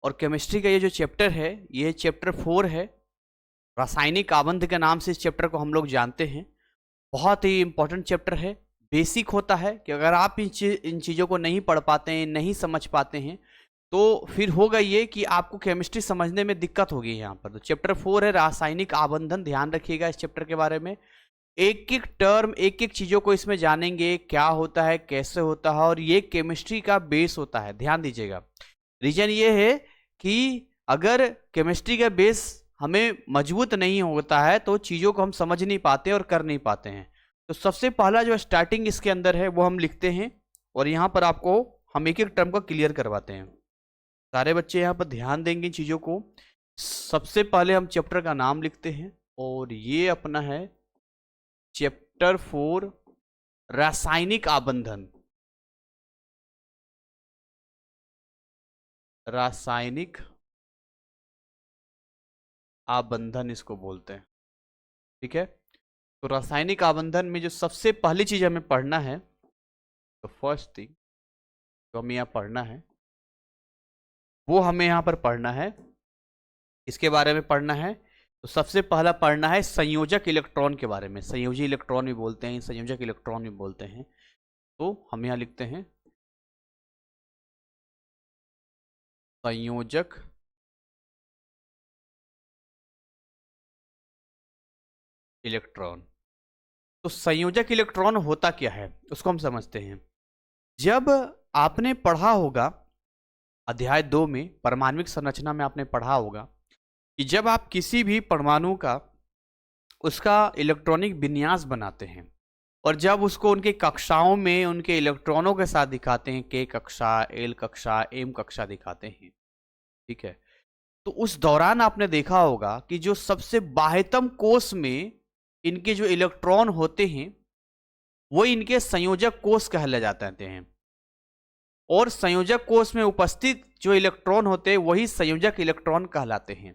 और केमिस्ट्री का ये जो चैप्टर है ये चैप्टर 4 है। रासायनिक आबंध के नाम से इस चैप्टर को हम लोग जानते हैं। बहुत ही इंपॉर्टेंट चैप्टर है। बेसिक होता है कि अगर आप इन चीज़ों को नहीं पढ़ पाते हैं, नहीं समझ पाते हैं, तो फिर होगा ये कि आपको केमिस्ट्री समझने में दिक्कत होगी यहाँ पर। तो चैप्टर 4 है रासायनिक आबंधन। ध्यान रखिएगा इस चैप्टर के बारे में। एक एक टर्म, एक एक चीज़ों को इसमें जानेंगे, क्या होता है, कैसे होता है, और ये केमिस्ट्री का बेस होता है। ध्यान दीजिएगा। रीजन ये है कि अगर केमिस्ट्री का बेस हमें मजबूत नहीं होता है तो चीज़ों को हम समझ नहीं पाते और कर नहीं पाते हैं। तो सबसे पहला जो स्टार्टिंग इसके अंदर है वो हम लिखते हैं, और यहाँ पर आपको हम एक एक टर्म को क्लियर करवाते हैं। सारे बच्चे यहाँ पर ध्यान देंगे चीज़ों को। सबसे पहले हम चैप्टर का नाम लिखते हैं, और ये अपना है चैप्टर 4 रासायनिक आबंधन। रासायनिक आबंधन इसको बोलते हैं। ठीक है। तो रासायनिक आबंधन में जो सबसे पहली चीज हमें पढ़ना है, तो फर्स्ट थिंग जो हमें यहाँ पढ़ना है वो हमें यहाँ पर पढ़ना है, इसके बारे में पढ़ना है। तो सबसे पहला पढ़ना है संयोजक इलेक्ट्रॉन के बारे में। संयोजी इलेक्ट्रॉन भी बोलते हैं, संयोजक इलेक्ट्रॉन भी बोलते हैं। तो हम यहाँ लिखते हैं संयोजक इलेक्ट्रॉन। तो संयोजक इलेक्ट्रॉन होता क्या है उसको हम समझते हैं। जब आपने पढ़ा होगा अध्याय 2 में, परमाणुविक संरचना में आपने पढ़ा होगा कि जब आप किसी भी परमाणु का उसका इलेक्ट्रॉनिक विन्यास बनाते हैं और जब उसको उनके कक्षाओं में उनके इलेक्ट्रॉनों के साथ दिखाते हैं, के कक्षा, एल कक्षा, एम कक्षा दिखाते हैं, ठीक है, तो उस दौरान आपने देखा होगा कि जो सबसे बाह्यतम कोष में इनके जो इलेक्ट्रॉन होते हैं वो इनके संयोजक कोष कहले जाते हैं, और संयोजक कोष में उपस्थित जो इलेक्ट्रॉन होते हैं वही संयोजक इलेक्ट्रॉन कहलाते हैं।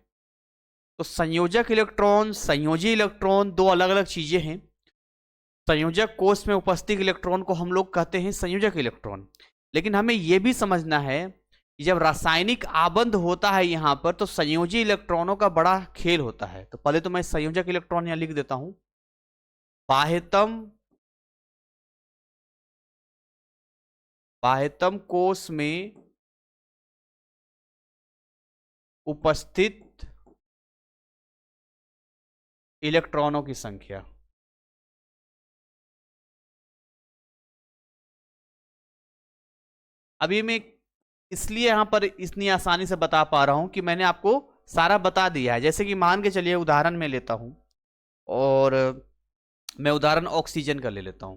तो संयोजक इलेक्ट्रॉन, संयोजी इलेक्ट्रॉन दो अलग अलग चीजें हैं। संयोजक कोष में उपस्थित इलेक्ट्रॉन को हम लोग कहते हैं संयोजक इलेक्ट्रॉन। लेकिन हमें यह भी समझना है कि जब रासायनिक आबंध होता है यहां पर तो संयोजी इलेक्ट्रॉनों का बड़ा खेल होता है। तो पहले तो मैं संयोजक इलेक्ट्रॉन यहां लिख देता हूं। बाह्यतम कोष में उपस्थित इलेक्ट्रॉनों की संख्या। अभी मैं इसलिए यहां पर इतनी आसानी से बता पा रहा हूं कि मैंने आपको सारा बता दिया है। जैसे कि मान के चलिए उदाहरण में लेता हूं, और मैं उदाहरण ऑक्सीजन का ले लेता हूं।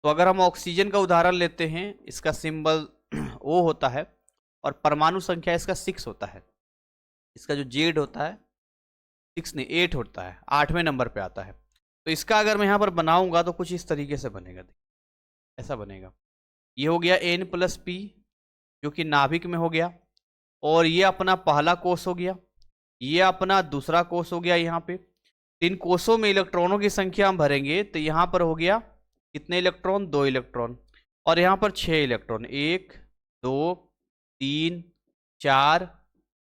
तो अगर हम ऑक्सीजन का उदाहरण लेते हैं, इसका सिंबल O होता है और परमाणु संख्या इसका 6 होता है। इसका जो जेड होता है 6 नहीं 8 होता है, 8वें नंबर पे आता है। तो इसका अगर मैं यहाँ पर बनाऊंगा तो कुछ इस तरीके से बनेगा। ऐसा बनेगा। ये हो गया N+P जो कि नाभिक में हो गया, और ये अपना पहला कोष हो गया, ये अपना दूसरा कोष हो गया। यहाँ पे 3 कोषों में इलेक्ट्रॉनों की संख्या हम भरेंगे तो यहाँ पर हो गया कितने इलेक्ट्रॉन, 2 इलेक्ट्रॉन, और यहाँ पर 6 इलेक्ट्रॉन, 1 2 3 4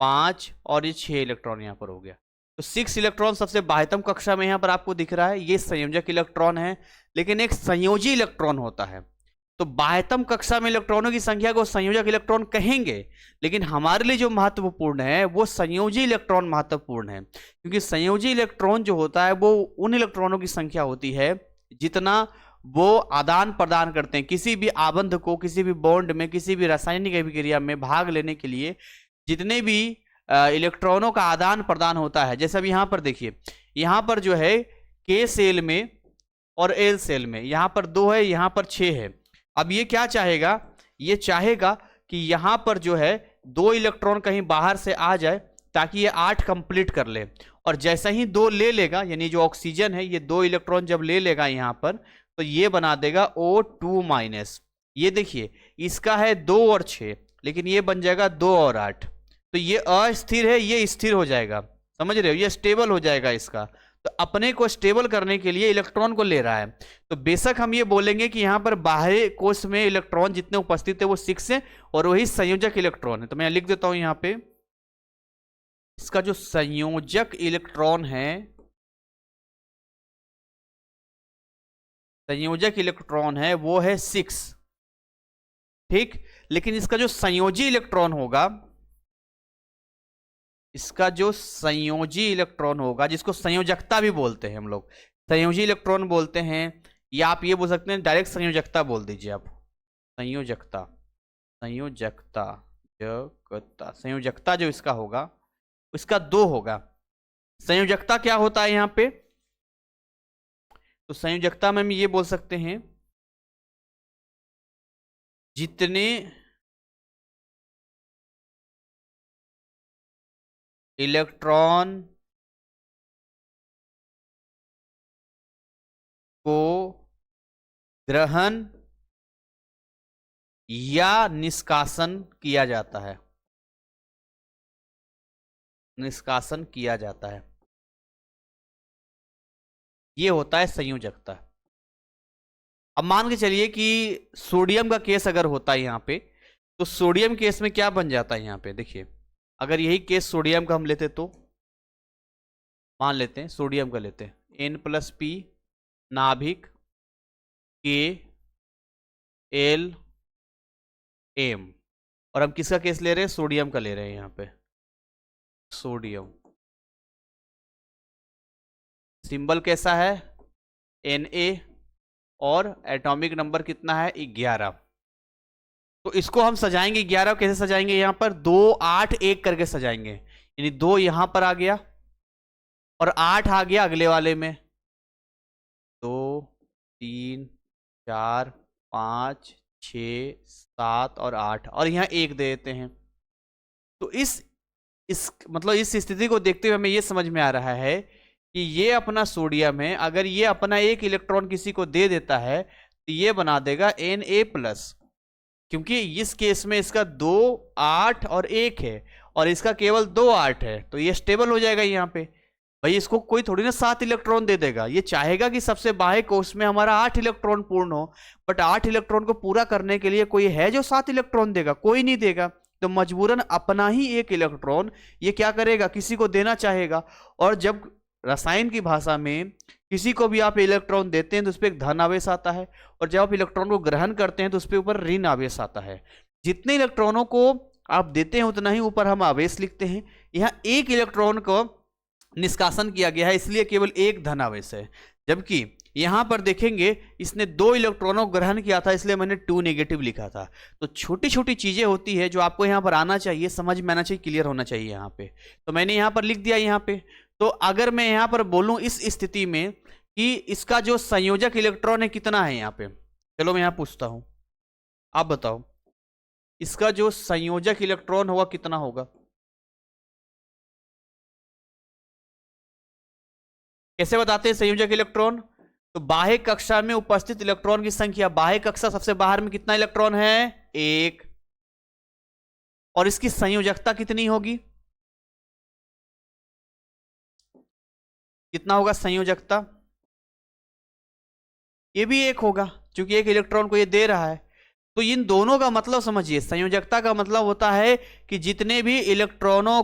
5 और ये 6 इलेक्ट्रॉन यहाँ पर हो गया। तो 6 इलेक्ट्रॉन सबसे बाह्यतम कक्षा में यहाँ पर आपको दिख रहा है, ये संयोजक इलेक्ट्रॉन है। लेकिन एक संयोजी इलेक्ट्रॉन होता है। तो बाह्यतम कक्षा में इलेक्ट्रॉनों की संख्या को संयोजक इलेक्ट्रॉन कहेंगे, लेकिन हमारे लिए जो महत्वपूर्ण है वो संयोजी इलेक्ट्रॉन महत्वपूर्ण है, क्योंकि संयोजी इलेक्ट्रॉन जो होता है वो उन इलेक्ट्रॉनों की संख्या होती है जितना वो आदान प्रदान करते हैं। किसी भी आबंध को, किसी भी बॉन्ड में, किसी भी रासायनिक अभिक्रिया में भाग लेने के लिए जितने भी इलेक्ट्रॉनों का आदान प्रदान होता है। जैसे अब यहाँ पर देखिए, यहाँ पर जो है के सेल में और एल सेल में यहाँ पर 2 है, यहाँ पर 6 है। अब ये क्या चाहेगा, ये चाहेगा कि यहाँ पर जो है 2 इलेक्ट्रॉन कहीं बाहर से आ जाए ताकि ये 8 कंप्लीट कर ले। और जैसा ही 2 ले लेगा, यानी जो ऑक्सीजन है ये 2 इलेक्ट्रॉन जब ले लेगा यहाँ पर, तो ये बना देगा O2-। ये देखिए इसका है 2 और 6, लेकिन ये बन जाएगा 2 और 8। तो ये अस्थिर है, ये स्थिर हो जाएगा, समझ रहे हो, ये स्टेबल हो जाएगा इसका। तो अपने को स्टेबल करने के लिए इलेक्ट्रॉन को ले रहा है। तो बेशक हम ये बोलेंगे कि यहां पर बाह्य कोश में इलेक्ट्रॉन जितने उपस्थित है वो 6 है और वही संयोजक इलेक्ट्रॉन है। तो मैं लिख देता हूं यहां पे, इसका जो संयोजक इलेक्ट्रॉन है, संयोजक इलेक्ट्रॉन है वो है 6, ठीक। लेकिन इसका जो संयोजी इलेक्ट्रॉन होगा, इसका जो संयोजी इलेक्ट्रॉन होगा, जिसको संयोजकता भी बोलते हैं हम लोग, संयोजी इलेक्ट्रॉन बोलते हैं, या आप ये बोल सकते हैं डायरेक्ट संयोजकता बोल दीजिए आप, संयोजकता, संयोजकता, संयोजकता जो इसका होगा, इसका 2 होगा। संयोजकता क्या होता है यहां पे? तो संयोजकता में हम ये बोल सकते हैं जितने इलेक्ट्रॉन को ग्रहण या निष्कासन किया जाता है, निष्कासन किया जाता है, ये होता है संयोजकता। अब मान के चलिए कि सोडियम का केस अगर होता है यहां पे, तो सोडियम केस में क्या बन जाता है यहां पे, देखिए अगर यही केस सोडियम का हम लेते तो मान लेते हैं, सोडियम का लेते हैं, N+P नाभिक KLM, और हम किसका केस ले रहे हैं? सोडियम का ले रहे हैं यहां पे, सोडियम। सिंबल कैसा है? Na, और एटॉमिक नंबर कितना है? 11। तो इसको हम सजाएंगे 11, कैसे सजाएंगे? यहां पर 2 8 1 करके सजाएंगे, यानी 2 यहां पर आ गया और 8 आ गया अगले वाले में, 2 3 4 5 6 7 और 8, और यहां 1 दे देते हैं। तो इस मतलब इस स्थिति को देखते हुए हमें यह समझ में आ रहा है कि ये अपना सोडियम है, अगर ये अपना 1 इलेक्ट्रॉन किसी को दे देता है तो ये बना देगा Na+, क्योंकि इस केस में इसका 2 8 और 1 है और इसका केवल 2 8 है, तो ये स्टेबल हो जाएगा यहाँ पे। भाई इसको कोई थोड़ी ना 7 इलेक्ट्रॉन दे देगा, ये चाहेगा कि सबसे बाह्य कोश में हमारा 8 इलेक्ट्रॉन पूर्ण हो, बट 8 इलेक्ट्रॉन को पूरा करने के लिए कोई है जो 7 इलेक्ट्रॉन देगा? कोई नहीं देगा। तो मजबूरन अपना ही 1 इलेक्ट्रॉन ये क्या करेगा? किसी को देना चाहेगा। और जब रसायन की भाषा में किसी को भी आप इलेक्ट्रॉन देते हैं तो उस पर एक धन आवेश आता है, और जब आप इलेक्ट्रॉन को ग्रहण करते हैं तो उस पर ऊपर ऋण आवेश आता है। जितने इलेक्ट्रॉनों को आप देते हैं उतना ही ऊपर हम आवेश लिखते हैं। यहाँ 1 इलेक्ट्रॉन को निष्कासन किया गया है, इसलिए केवल 1 धन आवेश है, जबकि यहां पर देखेंगे इसने 2 इलेक्ट्रॉनों को ग्रहण किया था, इसलिए मैंने 2 नेगेटिव लिखा था। तो छोटी छोटी चीजें होती है जो आपको यहां पर आना चाहिए, समझ में आना चाहिए, क्लियर होना चाहिए यहां पे। तो मैंने यहां पर लिख दिया यहां पे। तो अगर मैं यहां पर बोलूं इस स्थिति में कि इसका जो संयोजक इलेक्ट्रॉन है कितना है यहां पे, चलो मैं यहां पूछता हूं, आप बताओ इसका जो संयोजक इलेक्ट्रॉन होगा कितना होगा? कैसे बताते हैं संयोजक इलेक्ट्रॉन? तो बाह्य कक्षा में उपस्थित इलेक्ट्रॉन की संख्या, बाह्य कक्षा सबसे बाहर में कितना इलेक्ट्रॉन है? 1, और इसकी संयोजकता कितनी होगी? कितना होगा संयोजकता? ये भी 1 होगा, क्योंकि 1 इलेक्ट्रॉन को ये दे रहा है। तो इन दोनों का मतलब समझिए, संयोजकता का मतलब होता है कि जितने इलेक्ट्रॉनों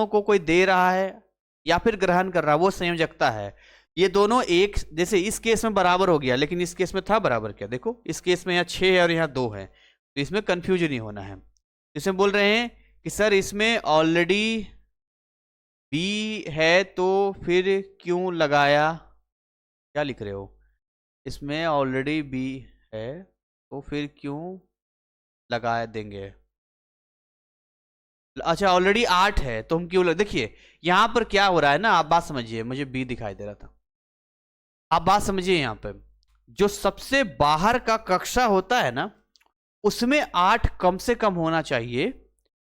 को कोई दे रहा है या फिर ग्रहण कर रहा है, वो संयोजकता है। ये दोनों एक, जैसे इस केस में बराबर हो गया, लेकिन इस केस में था बराबर क्या? देखो इस केस में यहाँ 6 है और यहाँ 2 है, तो इसमें कंफ्यूजन नहीं होना है। इसमें बोल रहे हैं कि सर इसमें ऑलरेडी B है तो फिर क्यों लगाया? क्या लिख रहे हो? इसमें ऑलरेडी B है तो फिर क्यों लगा देंगे? अच्छा ऑलरेडी 8 है तो हम क्यों देखिए यहां पर क्या हो रहा है ना, आप बात समझिए, मुझे B दिखाई दे रहा था, आप बात समझिए। यहां पर जो सबसे बाहर का कक्षा होता है ना, उसमें 8 कम से कम होना चाहिए,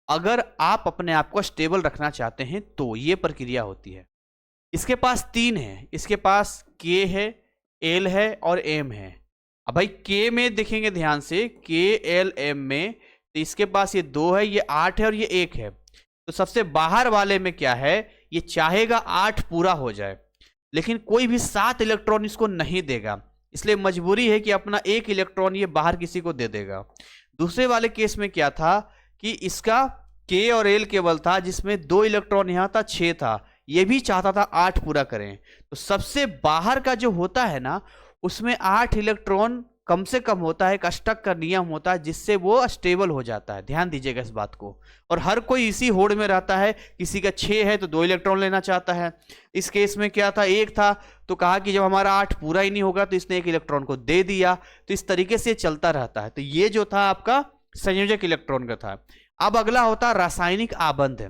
अगर आप अपने आप को स्टेबल रखना चाहते हैं तो ये प्रक्रिया होती है। इसके पास 3 है, इसके पास K है, L है और M है। अब भाई K में देखेंगे ध्यान से, K L M में, तो इसके पास ये 2 है, ये 8 है और ये 1 है। तो सबसे बाहर वाले में क्या है? ये चाहेगा 8 पूरा हो जाए, लेकिन कोई भी 7 इलेक्ट्रॉन इसको नहीं देगा, इसलिए मजबूरी है कि अपना 1 इलेक्ट्रॉन ये बाहर किसी को दे देगा। दूसरे वाले केस में क्या था कि इसका के और एल केवल था, जिसमें 2 इलेक्ट्रॉन यहां था, 6 था, ये भी चाहता था 8 पूरा करें। तो सबसे बाहर का जो होता है ना, उसमें 8 इलेक्ट्रॉन कम से कम होता है, एक अष्टक का नियम होता है, जिससे वो स्टेबल हो जाता है। ध्यान दीजिएगा इस बात को। और हर कोई इसी होड़ में रहता है, किसी का 6 है तो 2 इलेक्ट्रॉन लेना चाहता है। इस केस में क्या था, 1 था, तो कहा कि जब हमारा 8 पूरा ही नहीं होगा तो इसने 1 इलेक्ट्रॉन को दे दिया। तो इस तरीके से चलता रहता है। तो ये जो था आपका संयोजक इलेक्ट्रॉन का था। अब अगला होता है रासायनिक आबंध।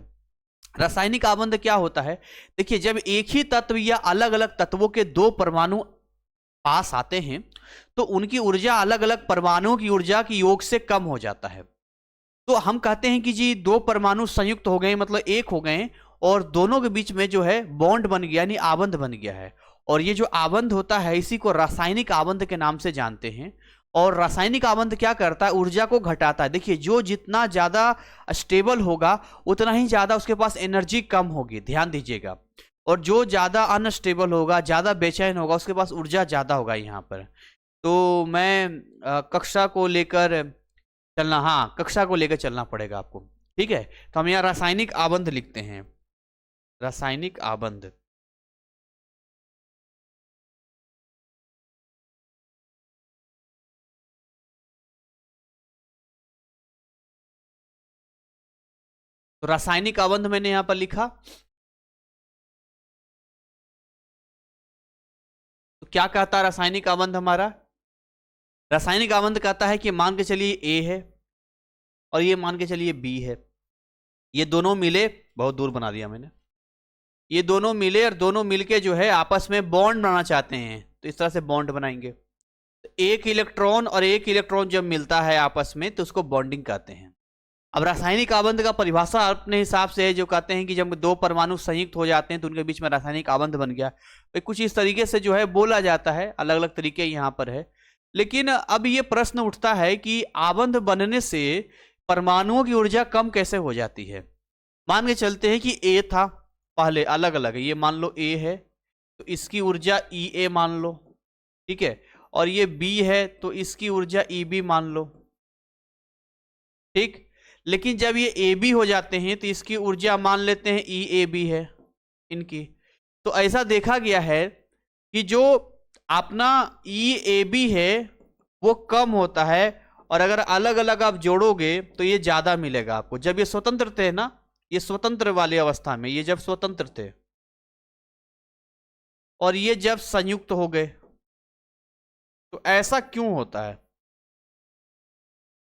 रासायनिक आबंध क्या होता है, देखिए जब एक ही तत्व या अलग अलग तत्वों के 2 परमाणु पास आते हैं तो उनकी ऊर्जा अलग अलग परमाणुओं की ऊर्जा की योग से कम हो जाता है। तो हम कहते हैं कि जी 2 परमाणु संयुक्त हो गए, मतलब एक हो गए, और दोनों के बीच में जो है बॉन्ड बन गया, यानी आबंध बन गया है। और ये जो आबंध होता है इसी को रासायनिक आबंध के नाम से जानते हैं। और रासायनिक आबंध क्या करता है, ऊर्जा को घटाता है। देखिए जो जितना ज्यादा स्टेबल होगा उतना ही ज्यादा उसके पास एनर्जी कम होगी, ध्यान दीजिएगा। और जो ज्यादा अनस्टेबल होगा, ज्यादा बेचैन होगा, उसके पास ऊर्जा ज्यादा होगा यहाँ पर। तो मैं कक्षा को लेकर चलना, हाँ कक्षा को लेकर चलना पड़ेगा आपको, ठीक है। तो हम यहाँ रासायनिक आबंध लिखते हैं, रासायनिक आबंध। तो रासायनिक आबंध मैंने यहां पर लिखा। तो क्या कहता है रासायनिक आबंध हमारा, रासायनिक आबंध कहता है कि मान के चलिए ए है और ये मान के चलिए बी है, ये दोनों मिले, बहुत दूर बना दिया मैंने, ये दोनों मिले और दोनों मिलके जो है आपस में बॉन्ड बनाना चाहते हैं। तो इस तरह से बॉन्ड बनाएंगे। तो एक इलेक्ट्रॉन और एक इलेक्ट्रॉन जब मिलता है आपस में तो उसको बॉन्डिंग कहते हैं। अब रासायनिक आबंध का परिभाषा अपने हिसाब से है, जो कहते हैं कि जब 2 परमाणु संयुक्त हो जाते हैं तो उनके बीच में रासायनिक आबंध बन गया। तो कुछ इस तरीके से जो है बोला जाता है, अलग अलग तरीके यहाँ पर है। लेकिन अब ये प्रश्न उठता है कि आबंध बनने से परमाणुओं की ऊर्जा कम कैसे हो जाती है। मान के चलते हैं कि ए था, पहले अलग अलग है, ये मान लो ए है तो इसकी ऊर्जा ई ए मान लो, ठीक है। और ये बी है तो इसकी ऊर्जा ई बी मान लो, ठीक। लेकिन जब ये ए बी हो जाते हैं तो इसकी ऊर्जा मान लेते हैं ई ए बी है इनकी। तो ऐसा देखा गया है कि जो अपना ई ए बी है वो कम होता है, और अगर अलग अलग आप जोड़ोगे तो ये ज्यादा मिलेगा आपको। जब ये स्वतंत्र थे ना, ये स्वतंत्र वाली अवस्था में, ये जब स्वतंत्र थे और ये जब संयुक्त हो गए, तो ऐसा क्यों होता है,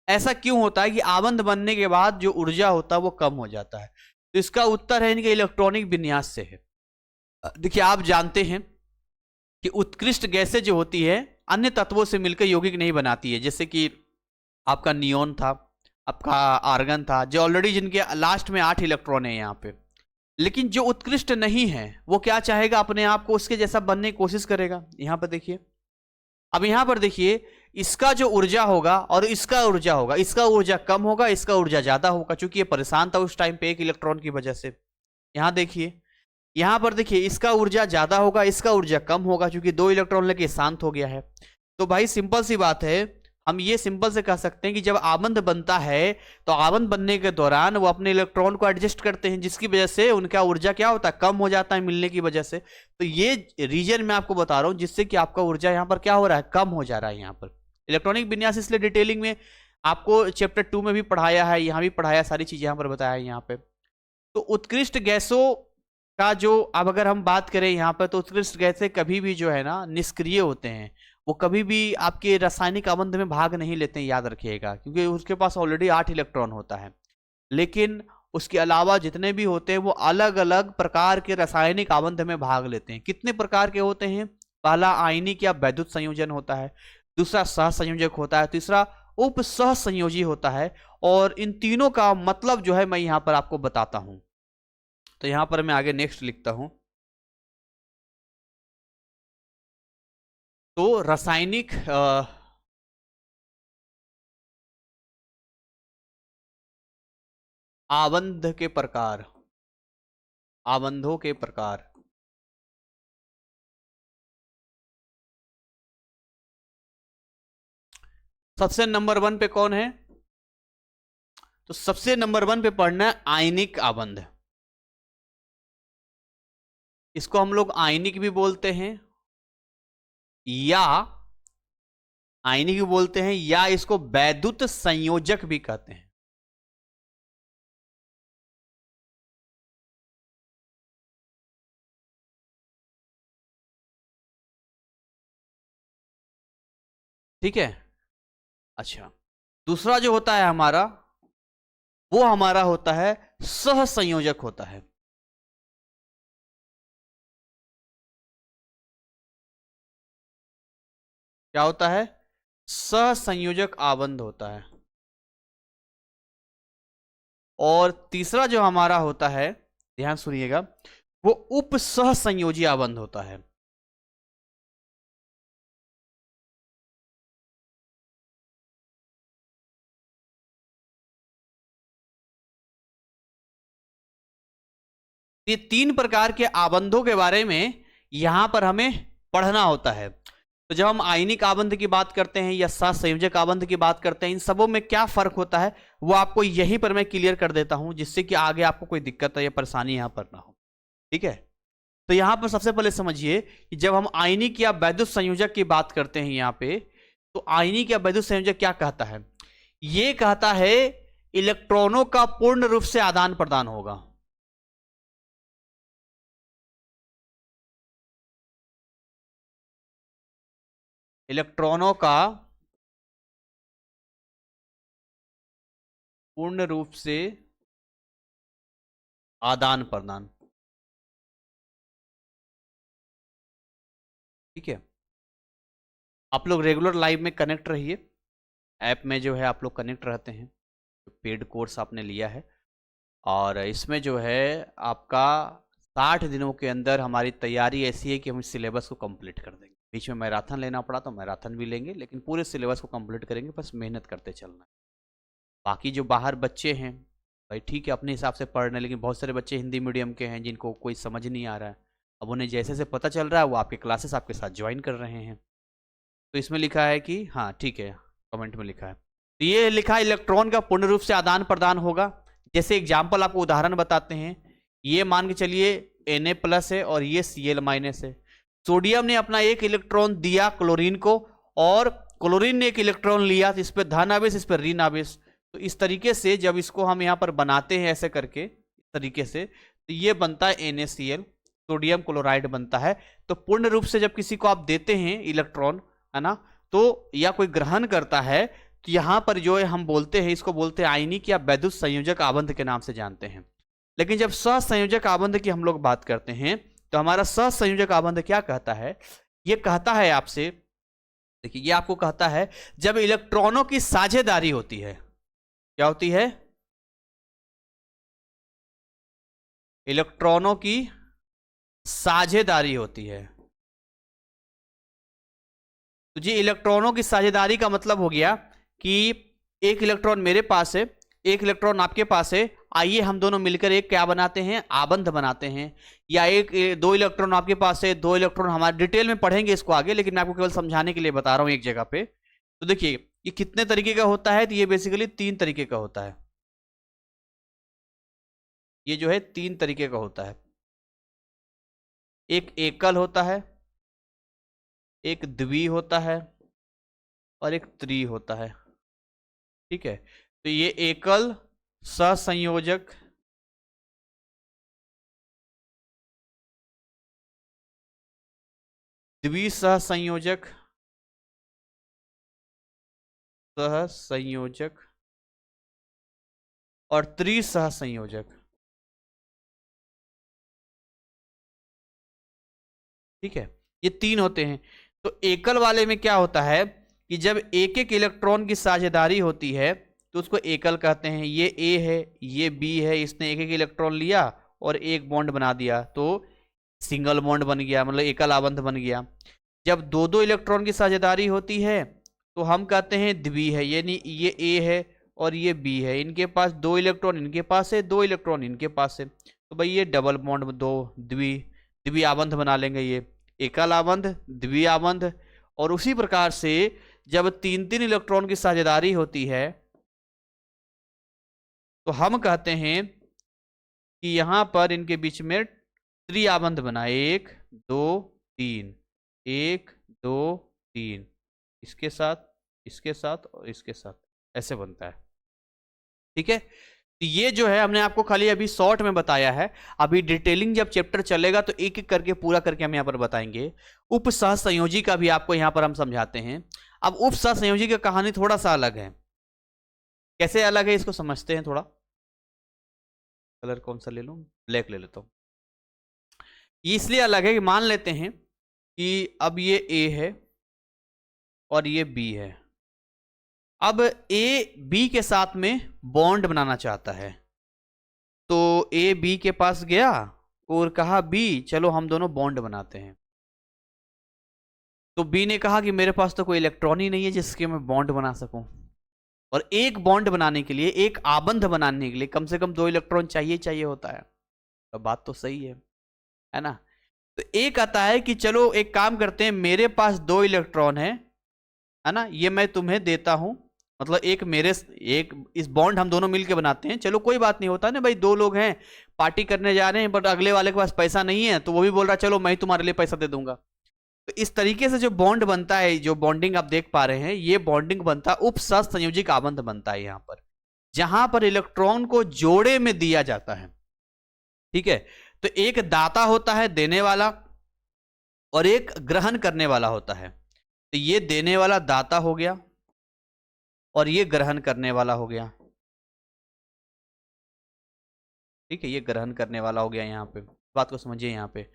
ऐसा क्यों होता है कि आबंध बनने के बाद जो ऊर्जा होता है वो कम हो जाता है। तो इसका उत्तर है इनके इलेक्ट्रॉनिक विन्यास से है। देखिए आप जानते हैं कि उत्कृष्ट गैसें जो होती है अन्य तत्वों से मिलकर यौगिक नहीं बनाती है। जैसे कि आपका नियोन था, आपका आर्गन था, जो ऑलरेडी जिनके लास्ट में 8 इलेक्ट्रॉन है यहाँ पे। लेकिन जो उत्कृष्ट नहीं है वो क्या चाहेगा, अपने आप को उसके जैसा बनने की कोशिश करेगा। यहाँ पर देखिए, अब यहाँ पर देखिए, इसका जो ऊर्जा होगा और इसका ऊर्जा होगा, इसका ऊर्जा कम होगा, इसका ऊर्जा ज्यादा होगा, क्योंकि ये परेशान था उस टाइम पे 1 इलेक्ट्रॉन की वजह से। यहाँ देखिए, यहाँ पर देखिए, इसका ऊर्जा ज्यादा होगा, इसका ऊर्जा कम होगा, क्योंकि 2 इलेक्ट्रॉन लेके शांत हो गया है। तो भाई सिंपल सी बात है, हम ये सिंपल से कह सकते हैं कि जब आबंध बनता है तो आबंध बनने के दौरान वो अपने इलेक्ट्रॉन को एडजस्ट करते हैं, जिसकी वजह से उनका ऊर्जा क्या होता है, कम हो जाता है मिलने की वजह से। तो ये रीजन मैं आपको बता रहा हूं जिससे कि आपका ऊर्जा यहाँ पर क्या हो रहा है, कम हो जा रहा है। यहाँ पर इलेक्ट्रॉनिक विन्यास इसलिए डिटेलिंग में आपको चैप्टर 2 में भी पढ़ाया है, यहाँ भी पढ़ाया, सारी चीजें यहाँ पर बताया है यहाँ पे। तो उत्कृष्ट गैसों का जो, अब अगर हम बात करें यहाँ पर, तो उत्कृष्ट गैसें कभी भी जो है ना निष्क्रिय होते हैं, वो कभी भी आपके रासायनिक आबंध में भाग नहीं लेते हैं, याद रखिएगा, क्योंकि उसके पास ऑलरेडी 8 इलेक्ट्रॉन होता है। लेकिन उसके अलावा जितने भी होते हैं वो अलग अलग प्रकार के रासायनिक आबंध में भाग लेते हैं। कितने प्रकार के होते हैं, पहला आयनिक या वैद्युत संयोजन होता है, दूसरा सहसंयोजक होता है, तीसरा उप सहसंयोजी होता है। और इन तीनों का मतलब जो है मैं यहाँ पर आपको बताता हूं। तो यहाँ पर मैं आगे नेक्स्ट लिखता हूं। तो रासायनिक आबंध के प्रकार, आबंधों के प्रकार। सबसे नंबर 1 पे कौन है? तो सबसे नंबर 1 पे पढ़ना है आयनिक आबंध। इसको हम लोग आयनिक भी बोलते हैं, या आयनिक भी बोलते हैं, या इसको वैद्युत संयोजक भी कहते हैं। ठीक है। अच्छा, दूसरा जो होता है हमारा, वो हमारा होता है सह संयोजक होता है। क्या होता है? सह संयोजक आबंध होता है। और तीसरा जो हमारा होता है, ध्यान सुनिएगा, वो उप सह संयोजी आबंध होता है। ये 3 प्रकार के आबंधों के बारे में यहां पर हमें पढ़ना होता है। तो जब हम आयनिक आबंध की बात करते हैं या सहसंयोजक आबंध की बात करते हैं, इन सबों में क्या फर्क होता है वो आपको यहीं पर मैं क्लियर कर देता हूं, जिससे कि आगे आपको कोई दिक्कत या परेशानी यहां पर ना हो। ठीक है। तो यहां पर सबसे पहले समझिए कि जब हम आयनिक या वैद्युत संयोजक की बात करते हैं यहां पे, तो आयनिक या वैद्युत संयोजक क्या कहता है? ये कहता है इलेक्ट्रॉनों का पूर्ण रूप से आदान प्रदान होगा। इलेक्ट्रॉनों का पूर्ण रूप से आदान प्रदान। ठीक है। आप लोग रेगुलर लाइव में कनेक्ट रहिए, ऐप में जो है आप लोग कनेक्ट रहते हैं, पेड कोर्स आपने लिया है, और इसमें जो है आपका 60 दिनों के अंदर हमारी तैयारी ऐसी है कि हम इस सिलेबस को कंप्लीट कर देंगे। बीच में मैराथन लेना पड़ा तो मैराथन भी लेंगे, लेकिन पूरे सिलेबस को कंप्लीट करेंगे, बस मेहनत करते चलना है। बाकी जो बाहर बच्चे हैं भाई ठीक है, अपने हिसाब से पढ़ रहे हैं, लेकिन बहुत सारे बच्चे हिंदी मीडियम के हैं जिनको कोई समझ नहीं आ रहा है। अब उन्हें जैसे से पता चल रहा है वो आपके क्लासेस आपके साथ ज्वाइन कर रहे हैं। तो इसमें लिखा है कि हाँ ठीक है, कमेंट में लिखा है, तो ये लिखा है इलेक्ट्रॉन का पूर्ण रूप से आदान प्रदान होगा। जैसे एग्जाम्पल आपको उदाहरण बताते हैं, ये मान के चलिए Na+ है और ये Cl- है। सोडियम ने अपना एक इलेक्ट्रॉन दिया क्लोरीन को, और क्लोरीन ने एक इलेक्ट्रॉन लिया, इस पर धन आवेश इस पर ऋण आवेश। तो इस तरीके से जब इसको हम यहाँ पर बनाते हैं ऐसे करके, इस तरीके से, तो ये बनता है NaCl, सोडियम क्लोराइड बनता है। तो पूर्ण रूप से जब किसी को आप देते हैं इलेक्ट्रॉन, है ना, तो या कोई ग्रहण करता है, तो यहां पर जो है हम बोलते हैं, इसको बोलते हैं आयनिक या वैद्युत संयोजक आबंध के नाम से जानते हैं। लेकिन जब सहसंयोजक आबंध की हम लोग बात करते हैं, तो हमारा सहसंयोजक आबंध क्या कहता है? ये कहता है आपसे, देखिए ये आपको कहता है जब इलेक्ट्रॉनों की साझेदारी होती है। क्या होती है? इलेक्ट्रॉनों की साझेदारी होती है। तो जी इलेक्ट्रॉनों की साझेदारी का मतलब हो गया कि एक इलेक्ट्रॉन मेरे पास है, एक इलेक्ट्रॉन आपके पास है, आइए हम दोनों मिलकर एक क्या बनाते हैं? आबंध बनाते हैं। या दो इलेक्ट्रॉन आपके पास है, दो इलेक्ट्रॉन, हमारे डिटेल में पढ़ेंगे इसको आगे, लेकिन मैं आपको केवल समझाने के लिए बता रहा हूं एक जगह पे। तो देखिए ये कितने तरीके का होता है? तो ये बेसिकली 3 तरीके का होता है। ये जो है 3 तरीके का होता है। एक एकल होता है, एक द्वि होता है, और एक त्रि होता है। ठीक है। तो ये एकल सहसंयोजक, द्विसहसंयोजक, सहसंयोजक और त्रिसहसंयोजक। ठीक है, ये 3 होते हैं। तो एकल वाले में क्या होता है कि जब एक एक इलेक्ट्रॉन की साझेदारी होती है तो उसको एकल कहते हैं। ये ए है, ये बी है, इसने एक एक इलेक्ट्रॉन लिया और एक बॉन्ड बना दिया, तो सिंगल बॉन्ड बन गया, मतलब एकल आबंध बन गया। जब दो दो इलेक्ट्रॉन की साझेदारी होती है तो हम कहते हैं द्वि है, यानी ये ए है और ये बी है, इनके पास 2 इलेक्ट्रॉन, इनके पास है 2 इलेक्ट्रॉन, इनके पास है, तो भाई ये डबल बॉन्ड में दो द्वि आबंध बना लेंगे, ये एकल आबंध, द्वि आबंध। और उसी प्रकार से जब 3-3 इलेक्ट्रॉन की साझेदारी होती है तो हम कहते हैं कि यहां पर इनके बीच में त्रिआबंध बना, 1 2 3, 1 2 3, इसके साथ और इसके साथ, ऐसे बनता है। ठीक है, तो ये जो है हमने आपको खाली अभी शॉर्ट में बताया है। अभी डिटेलिंग जब चैप्टर चलेगा तो एक एक करके पूरा करके हम यहाँ पर बताएंगे। उपसह संयोजी का भी आपको यहाँ पर हम समझाते हैं। अब उपसह संयोजी की कहानी थोड़ा सा अलग है। कैसे अलग है इसको समझते हैं थोड़ा। कलर कौन सा ले लूं, ब्लैक ले लेता हूं। ये इसलिए अलग है कि मान लेते हैं कि अब ये ए है और ये बी है। अब ए बी के साथ में बॉन्ड बनाना चाहता है, तो ए बी के पास गया और कहा बी चलो हम दोनों बॉन्ड बनाते हैं। तो बी ने कहा कि मेरे पास तो कोई इलेक्ट्रॉन ही नहीं है जिसके मैं बॉन्ड बना सकूं, और एक बॉन्ड बनाने के लिए, एक आबंध बनाने के लिए कम से कम 2 इलेक्ट्रॉन चाहिए होता है। तो बात तो सही है ना। तो एक आता है कि चलो एक काम करते हैं, मेरे पास 2 इलेक्ट्रॉन है ना, ये मैं तुम्हें देता हूं, मतलब एक इस बॉन्ड हम दोनों मिलके बनाते हैं। चलो कोई बात नहीं, होता ना भाई, 2 लोग हैं पार्टी करने जा रहे हैं बट अगले वाले के पास पैसा नहीं है, तो वो भी बोल रहा है चलो मैं तुम्हारे लिए पैसा दे दूंगा। तो इस तरीके से जो बॉन्ड बनता है, जो बॉन्डिंग आप देख पा रहे हैं, ये बॉन्डिंग बनता है उपसह संयोजिक आबंध बनता है यहां पर, जहां पर इलेक्ट्रॉन को जोड़े में दिया जाता है। ठीक है, तो एक दाता होता है देने वाला और एक ग्रहण करने वाला होता है। तो ये देने वाला दाता हो गया और ये ग्रहण करने वाला हो गया। ठीक है, ये ग्रहण करने वाला हो गया। यहां पे बात को समझिए। यहां पे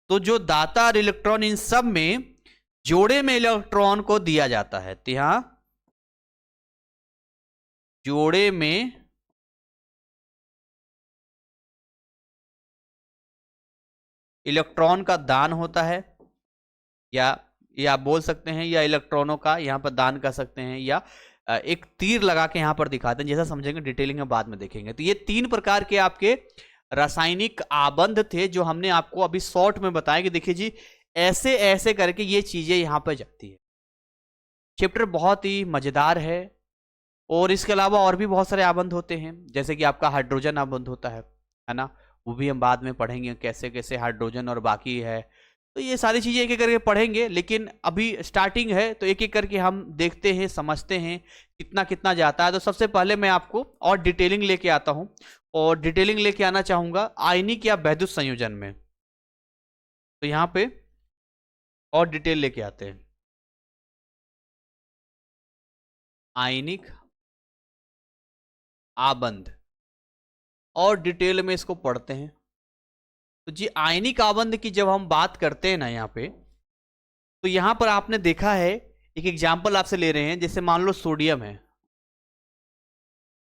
तो जो दाता और इलेक्ट्रॉन, इन सब में जोड़े में इलेक्ट्रॉन को दिया जाता है। तो यहां जोड़े में इलेक्ट्रॉन का दान होता है, या ये आप बोल सकते हैं, या इलेक्ट्रॉनों का यहां पर दान कर सकते हैं, या एक तीर लगा के यहां पर दिखाते हैं। जैसा समझेंगे डिटेलिंग में बाद में देखेंगे। तो ये 3 प्रकार के आपके रासायनिक आबंध थे जो हमने आपको अभी शॉर्ट में बताया कि देखिए जी ऐसे ऐसे करके ये चीजें यहां पर जाती है। चैप्टर बहुत ही मजेदार है, और इसके अलावा और भी बहुत सारे आबंध होते हैं, जैसे कि आपका हाइड्रोजन आबंध होता है ना, वो भी हम बाद में पढ़ेंगे कैसे कैसे हाइड्रोजन और बाकी है। तो ये सारी चीजें एक एक करके पढ़ेंगे, लेकिन अभी स्टार्टिंग है तो एक एक करके हम देखते हैं, समझते हैं कितना कितना जाता है। तो सबसे पहले मैं आपको और डिटेलिंग लेके आता हूं, और डिटेलिंग लेके आना चाहूंगा आयनिक या वैद्युत संयोजन में। तो यहां पे और डिटेल लेके आते हैं। आयनिक आबंध, और डिटेल में इसको पढ़ते हैं। तो जी आयनिक आबंध की जब हम बात करते हैं ना यहाँ पे, तो यहां पर आपने देखा है, एक एग्जाम्पल आपसे ले रहे हैं, जैसे मान लो सोडियम है।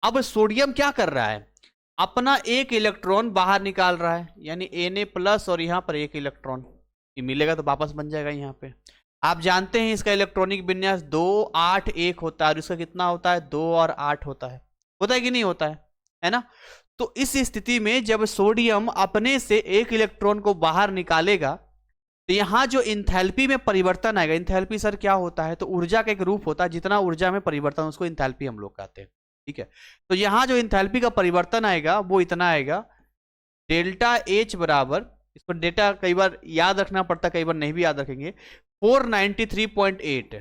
अब सोडियम क्या कर रहा है, अपना एक इलेक्ट्रॉन बाहर निकाल रहा है, यानी Na+ और यहां पर एक इलेक्ट्रॉन ये मिलेगा तो वापस बन जाएगा। यहां पे आप जानते हैं इसका इलेक्ट्रॉनिक विन्यास 2 8 1 होता है, और इसका कितना होता है 2 और 8 होता है कि नहीं होता है ना। तो इस स्थिति में जब सोडियम अपने से एक इलेक्ट्रॉन को बाहर निकालेगा, तो यहां जो इंथैल्पी में परिवर्तन आएगा, इंथैल्पी सर क्या होता है, तो ऊर्जा का एक रूप होता है, जितना ऊर्जा में परिवर्तन उसको इंथैल्पी हम लोग कहते हैं। ठीक है, तो यहां जो इंथैल्पी का परिवर्तन आएगा वो इतना आएगा, डेल्टा H बराबर, इसको डेटा कई बार याद रखना पड़ता है, कई बार नहीं भी याद रखेंगे, 493.8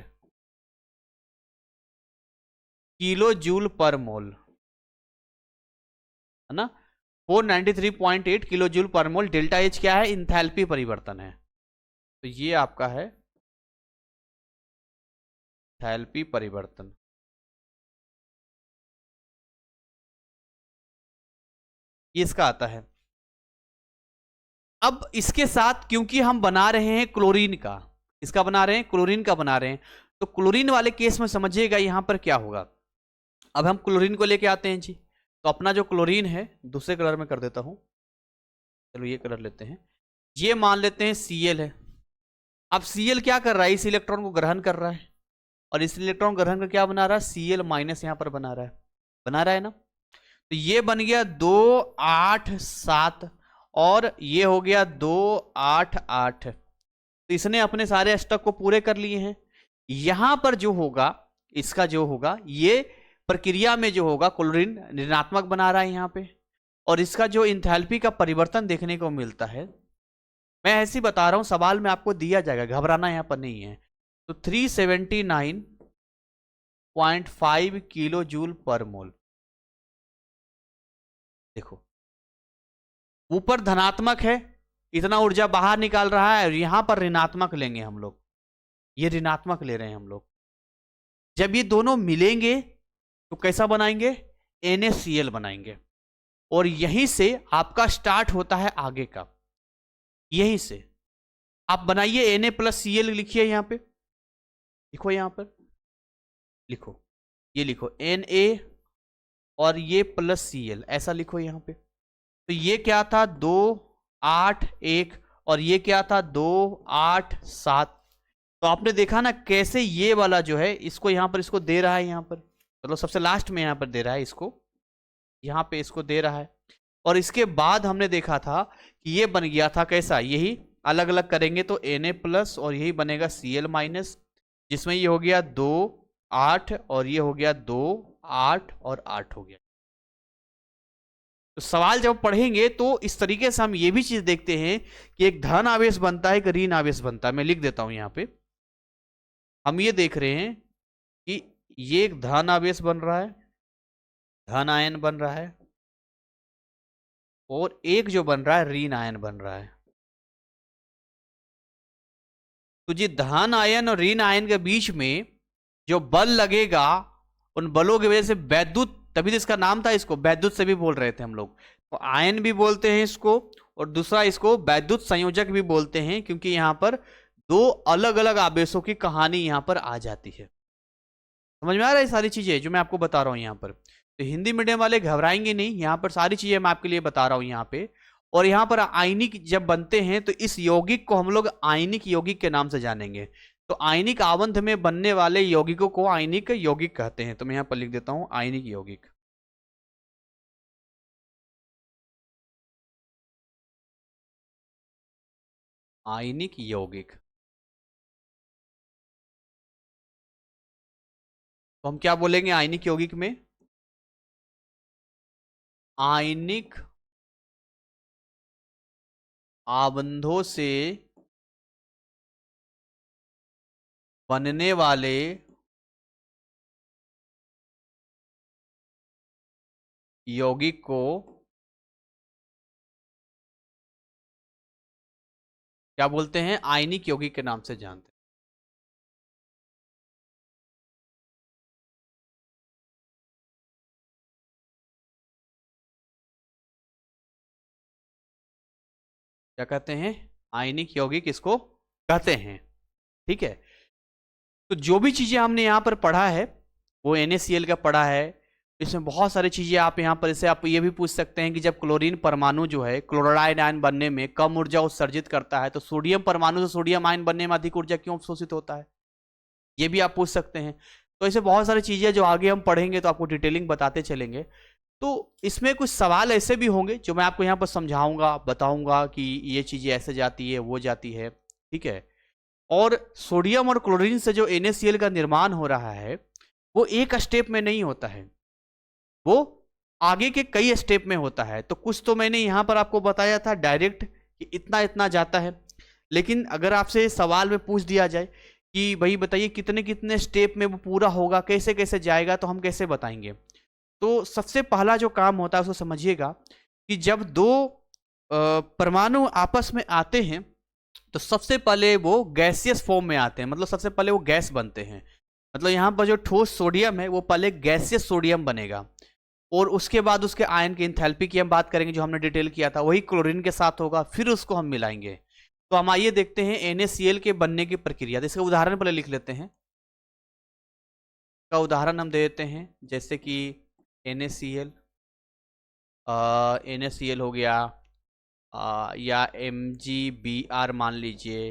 किलो जूल पर मोल, है ना। 493.8 किलो जूल पर मोल। डेल्टा H क्या है, इंथैल्पी परिवर्तन है। तो ये आपका है इंथैल्पी परिवर्तन। ये इसका आता है। अब इसके साथ क्योंकि हम बना रहे हैं क्लोरीन का, इसका बना रहे हैं क्लोरीन का बना रहे हैं, तो क्लोरीन वाले केस में समझिएगा यहां पर क्या होगा। अब हम क्लोरीन को लेके आते हैं जी। तो अपना जो क्लोरीन है, दूसरे कलर में कर देता हूं, चलो ये कलर लेते हैं। ये मान लेते हैं Cl है। अब Cl क्या कर रहा है, इस इलेक्ट्रॉन को ग्रहण कर रहा है, और इस इलेक्ट्रॉन ग्रहण कर क्या बना रहा है, Cl- यहां पर बना रहा है ना। तो ये बन गया 2 8 7, और ये हो गया 288। तो इसने अपने सारे अष्टक को पूरे कर लिए हैं। यहां पर जो होगा, इसका जो होगा, ये प्रक्रिया में जो होगा क्लोरीन ऋणात्मक बना रहा है यहां पे, और इसका जो इंथैल्पी का परिवर्तन देखने को मिलता है, मैं ऐसे ही बता रहा हूं, सवाल में आपको दिया जाएगा, घबराना यहां पर नहीं है। तो 379.5 किलो जूल पर मोल। देखो ऊपर धनात्मक है, इतना ऊर्जा बाहर निकाल रहा है, और यहां पर ऋणात्मक लेंगे हम लोग, ये ऋणात्मक ले रहे हैं हम लोग। जब ये दोनों मिलेंगे तो कैसा बनाएंगे, NaCl बनाएंगे, और यहीं से आपका स्टार्ट होता है आगे का। यहीं से आप बनाइए Na+Cl, लिखिए यहां पे, लिखो यहां पर, लिखो, ये लिखो Na और ये +Cl, ऐसा लिखो यहां पे। तो ये क्या था, 281, और ये क्या था, 287। तो आपने देखा ना कैसे ये वाला जो है इसको यहां पर, इसको दे रहा है यहां पर, मतलब सबसे लास्ट में यहां पर दे रहा है इसको, यहां पे इसको दे रहा है। और इसके बाद हमने देखा था कि ये बन गया था कैसा, यही अलग अलग करेंगे तो Na+, और यही बनेगा Cl-, जिसमें ये हो गया 2 8 और ये हो गया 2 8 और 8 हो गया। तो सवाल जब पढ़ेंगे तो इस तरीके से हम ये भी चीज देखते हैं कि एक धन आवेश बनता है, एक ऋण आवेश बनता है। मैं लिख देता हूं यहां पे, हम ये देख रहे हैं कि ये एक धन आवेश बन रहा है, धन आयन बन रहा है, और एक जो बन रहा है ऋण आयन बन रहा है। तो जी धन आयन और ऋण आयन के बीच में जो बल लगेगा, उन बलों की वजह से वैद्युत, तभी तो इसका नाम था, इसको वैद्युत से भी बोल रहे थे हम लोग। तो आयन भी बोलते हैं इसको, और दूसरा इसको वैद्युत संयोजक भी बोलते हैं, क्योंकि यहां पर दो अलग अलग आवेशों की कहानी यहां पर आ जाती है। समझ में आ रहा है सारी चीजें जो मैं आपको बता रहा हूं यहां पर। तो हिंदी मीडियम वाले घबराएंगे नहीं, यहां पर सारी चीजें मैं आपके लिए बता रहा हूं यहां पे। और यहां पर आयनिक जब बनते हैं तो इस यौगिक को हम लोग आयनिक यौगिक के नाम से जानेंगे। तो आयनिक आबंध में बनने वाले यौगिकों को आयनिक यौगिक कहते हैं। तो मैं यहां पर लिख देता हूं आयनिक यौगिक। आयनिक यौगिक, तो हम क्या बोलेंगे आयनिक यौगिक में, आयनिक आबंधों से बनने वाले यौगिक को क्या बोलते हैं, आयनिक यौगिक के नाम से जानते हैं। क्या कहते हैं, आयनिक यौगिक इसको कहते हैं। ठीक है, तो जो भी चीजें हमने यहां पर पढ़ा है वो NaCl का पढ़ा है। इसमें बहुत सारी चीजें आप यहाँ पर, इससे आप ये भी पूछ सकते हैं कि जब क्लोरीन परमाणु जो है क्लोराइड आयन बनने में कम ऊर्जा उत्सर्जित करता है, तो सोडियम परमाणु से सोडियम आयन बनने में अधिक ऊर्जा क्यों अवशोषित होता है, ये भी आप पूछ सकते हैं। तो ऐसे बहुत सारी चीजें जो आगे हम पढ़ेंगे तो आपको डिटेलिंग बताते चलेंगे। तो इसमें कुछ सवाल ऐसे भी होंगे जो मैं आपको यहाँ पर समझाऊंगा, बताऊंगा कि ये चीजें ऐसे जाती है, वो जाती है। ठीक है, और सोडियम और क्लोरीन से जो NaCl का निर्माण हो रहा है वो एक स्टेप में नहीं होता है, वो आगे के कई स्टेप में होता है। तो कुछ तो मैंने यहां पर आपको बताया था डायरेक्ट कि इतना इतना जाता है, लेकिन अगर आपसे सवाल में पूछ दिया जाए कि भाई बताइए कितने कितने स्टेप में वो पूरा होगा, कैसे कैसे जाएगा, तो हम कैसे बताएंगे। तो सबसे पहला जो काम होता है उसको समझिएगा कि जब दो परमाणु आपस में आते हैं तो सबसे पहले वो गैसियस फॉर्म में आते हैं, मतलब सबसे पहले वो गैस बनते हैं। मतलब यहाँ पर जो ठोस सोडियम है वो पहले गैसियस सोडियम बनेगा, और उसके बाद उसके आयन की इंथैल्पी की हम बात करेंगे जो हमने डिटेल किया था, वही क्लोरीन के साथ होगा, फिर उसको हम मिलाएंगे। तो हम आइए देखते हैं NaCl के बनने की प्रक्रिया। इसका उदाहरण पहले लिख लेते हैं, का उदाहरण हम दे देते हैं, जैसे कि NaCl, NaCl हो गया, या MgBr मान लीजिए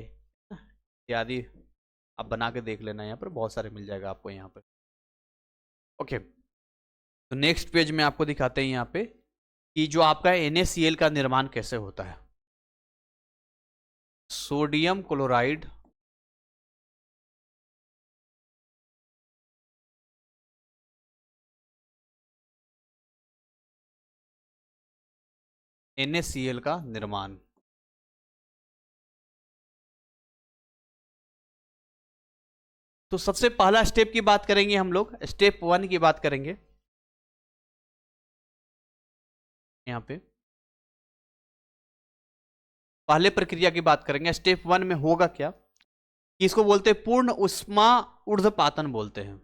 इत्यादि। आप बना के देख लेना, यहाँ पर बहुत सारे मिल जाएगा आपको यहाँ पर। ओके, तो नेक्स्ट पेज में आपको दिखाते हैं यहाँ पे कि जो आपका NaCl का निर्माण कैसे होता है। सोडियम क्लोराइड NaCl का निर्माण। तो सबसे पहला स्टेप की बात करेंगे हम लोग, स्टेप 1 की बात करेंगे यहां पे। पहले प्रक्रिया की बात करेंगे। स्टेप 1 में होगा क्या कि इसको बोलते हैं पूर्ण उष्मा ऊर्ध्वपातन बोलते हैं।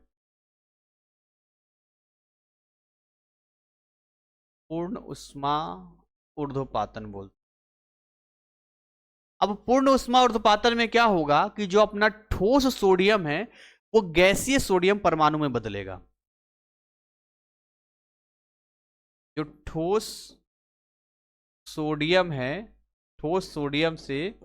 पूर्ण उष्मा ऊर्ध्वपातन बोलते हैं। अब पूर्ण उष्मा ऊर्ध्वपातन में क्या होगा कि जो अपना ठोस सोडियम है वो गैसीय सोडियम परमाणु में बदलेगा। जो ठोस सोडियम है, ठोस सोडियम से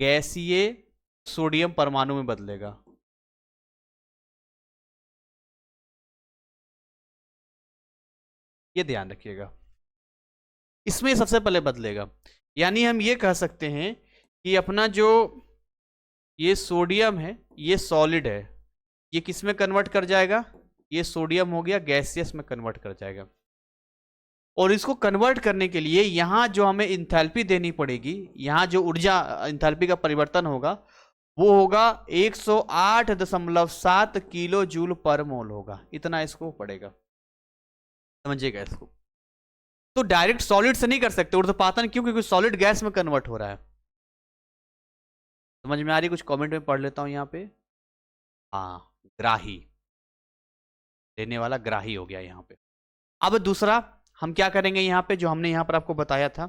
गैसीय सोडियम परमाणु में बदलेगा। ये ध्यान रखिएगा, इसमें सबसे पहले बदलेगा। यानी हम ये कह सकते हैं कि अपना जो ये सोडियम है ये सॉलिड है, ये किस में कन्वर्ट कर जाएगा, ये सोडियम हो गया गैसियस में कन्वर्ट कर जाएगा। और इसको कन्वर्ट करने के लिए यहां जो हमें इंथैल्पी देनी पड़ेगी, यहां जो ऊर्जा इंथैल्पी का परिवर्तन होगा वो होगा 108.7 किलो जूल पर मोल होगा। इतना इसको पड़ेगा, समझिएगा इसको। तो डायरेक्ट सॉलिड से नहीं कर सकते ऊर्ध्वपातन, क्यों? क्योंकि सॉलिड गैस में कन्वर्ट हो रहा है। समझ में आ रही? कुछ कमेंट में पढ़ लेता हूं यहां पे। हाँ, ग्राही, लेने वाला ग्राही हो गया यहां पे। अब दूसरा हम क्या करेंगे यहां पे, जो हमने यहां पर आपको बताया था,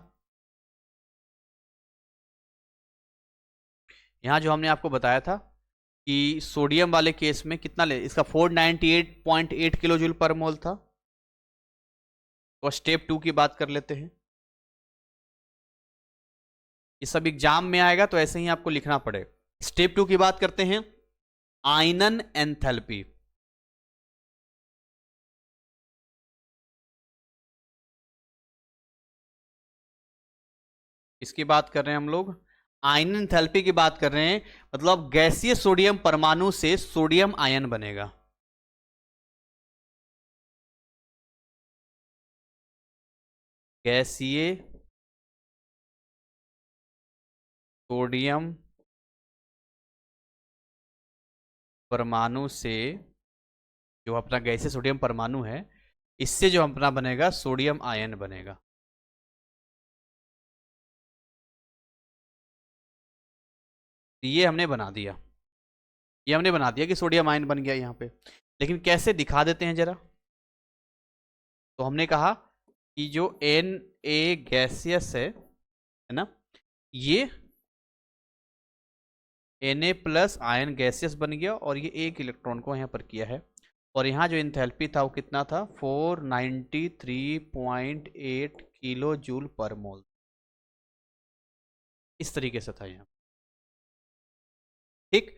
यहां जो हमने आपको बताया था कि सोडियम वाले केस में कितना ले, इसका 498.8 किलो जूल पर मोल था। तो स्टेप 2 की बात कर लेते हैं। ये सब एग्जाम में आएगा तो ऐसे ही आपको लिखना पड़ेगा। स्टेप 2 की बात करते हैं, आयनन एंथैल्पी। इसकी बात कर रहे हैं हम लोग, आयनन एंथैल्पी की बात कर रहे हैं, मतलब गैसीय सोडियम परमाणु से सोडियम आयन बनेगा। गैसीय सोडियम परमाणु से, जो अपना गैसीय सोडियम परमाणु है, इससे जो अपना बनेगा सोडियम आयन बनेगा। ये हमने बना दिया, ये हमने बना दिया कि सोडियम आयन बन गया यहां पे। लेकिन कैसे दिखा देते हैं जरा। तो हमने कहा कि जो Na गैसियस है ना, ये Na प्लस आयन गैसियस बन गया और ये एक इलेक्ट्रॉन को यहां पर किया है। और यहाँ जो इंथैल्पी था वो कितना था, 493.8 किलो जूल पर मोल। इस तरीके से था यहाँ, ठीक।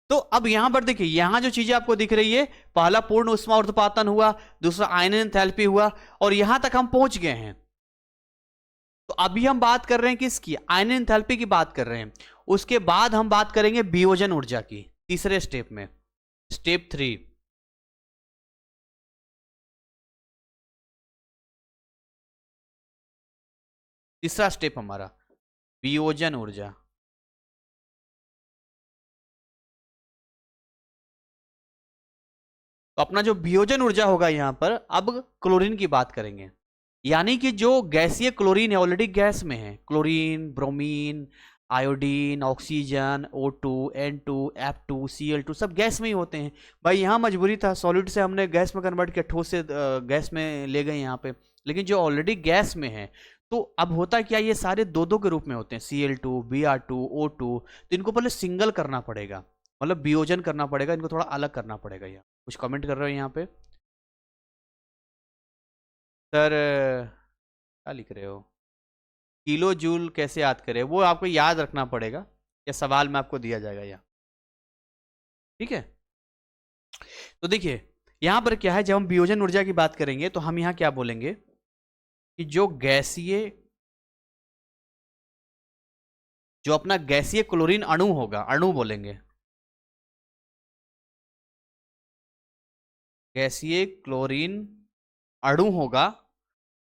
तो अब यहां पर देखिए, यहां जो चीजें आपको दिख रही है, पहला पूर्ण उष्मा ऊर्ध्वपातन हुआ, दूसरा आयनन एंथैल्पी हुआ, और यहां तक हम पहुंच गए हैं। तो अभी हम बात कर रहे हैं किसकी, आयनन एंथैल्पी की बात कर रहे हैं। उसके बाद हम बात करेंगे वियोजन ऊर्जा की, तीसरे स्टेप में, स्टेप 3। तीसरा स्टेप हमारा वियोजन ऊर्जा। तो अपना जो वियोजन ऊर्जा होगा यहां पर, अब क्लोरीन की बात करेंगे। यानी कि जो गैसीय क्लोरीन है, ऑलरेडी गैस में है, chlorine, bromine, iodine, oxygen, O2, N2, F2, Cl2 सब गैस में ही होते हैं। भाई यहाँ मजबूरी था, सॉलिड से हमने गैस में कन्वर्ट किया, ठोस से गैस में ले गए यहाँ पे। लेकिन जो ऑलरेडी गैस में है, तो अब होता क्या, ये सारे दो दो के रूप में होते हैं, Cl2, Br2, O2। तो इनको पहले सिंगल करना पड़ेगा, मतलब वियोजन करना पड़ेगा, इनको थोड़ा अलग करना पड़ेगा। यहाँ कुछ कमेंट कर रहे हो यहाँ पे, सर क्या लिख रहे हो, किलो जूल कैसे याद करें, वो आपको याद रखना पड़ेगा, या सवाल में आपको दिया जाएगा यहाँ, ठीक है। तो देखिए यहां पर क्या है, जब हम वियोजन ऊर्जा की बात करेंगे तो हम यहां क्या बोलेंगे कि जो अपना गैसीय क्लोरीन अणु होगा, अणु बोलेंगे, गैसीय क्लोरीन अणु होगा,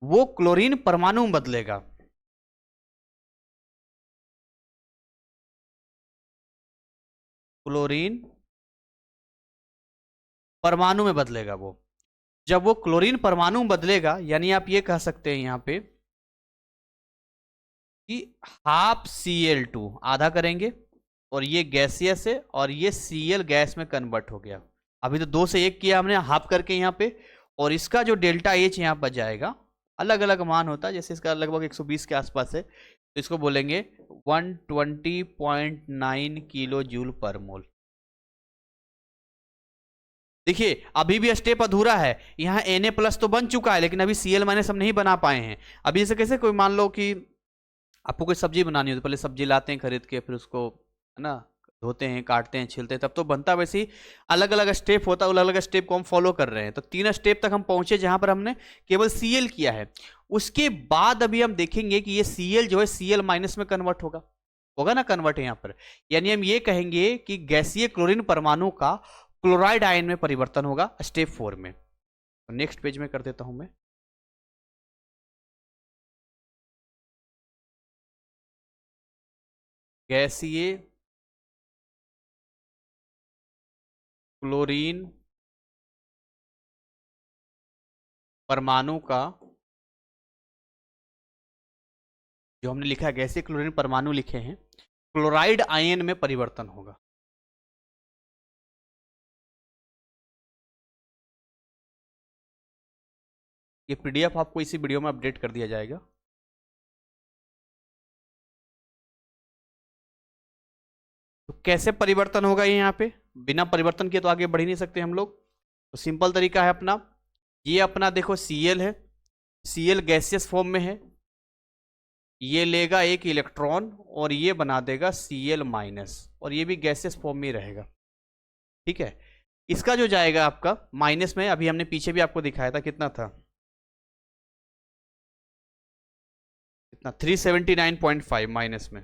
वो क्लोरीन परमाणु में बदलेगा। क्लोरीन परमाणु में बदलेगा वो। जब वो क्लोरीन परमाणु में बदलेगा, यानी आप ये कह सकते हैं यहां पे कि हाफ Cl2 आधा करेंगे, और ये गैसियस है और ये Cl गैस में कन्वर्ट हो गया। अभी तो 2 से 1 किया हमने हाफ करके यहाँ पे, और इसका जो डेल्टा H यहाँ पर जाएगा, अलग अलग मान होता है, जैसे इसका लगभग 120 के आसपास है, तो इसको बोलेंगे 120.9 किलो जूल पर मोल। देखिए अभी भी स्टेप अधूरा है, यहाँ Na+ तो बन चुका है, लेकिन अभी Cl- हम नहीं बना पाए हैं। अभी जैसे कैसे कोई मान लो कि आपको कोई सब्जी बनानी हो तो पहले सब्जी लाते हैं खरीद के, फिर उसको है ना धोते हैं, काटते हैं, छीलते हैं, तब तो बनता है। वैसे ही अलग अलग स्टेप होता है, अलग अलग स्टेप को हम फॉलो कर रहे हैं। तो 3 स्टेप तक हम पहुंचे जहां पर हमने केवल Cl किया है। उसके बाद अभी हम देखेंगे कि ये Cl जो है Cl- में कन्वर्ट होगा ना, कन्वर्ट है यहाँ पर। यानी हम ये कहेंगे कि गैसीय क्लोरीन परमाणु का क्लोराइड आयन में परिवर्तन होगा स्टेप 4 में। तो नेक्स्ट पेज में कर देता हूं मैं। गैसीय क्लोरीन परमाणु का, जो हमने लिखा है गैसीय क्लोरीन परमाणु लिखे हैं, क्लोराइड आयन में परिवर्तन होगा। ये पीडीएफ आपको इसी वीडियो में अपडेट कर दिया जाएगा। तो कैसे परिवर्तन होगा ये यहाँ पे, बिना परिवर्तन किए तो आगे बढ़ ही नहीं सकते हम लोग। तो सिंपल तरीका है अपना, ये अपना देखो Cl है, Cl गैसियस फॉर्म में है, ये लेगा एक इलेक्ट्रॉन और ये बना देगा Cl-, और ये भी गैसियस फॉर्म में रहेगा। ठीक है, इसका जो जाएगा आपका माइनस में, अभी हमने पीछे भी आपको दिखाया था, कितना था, कितना 379.5 माइनस में,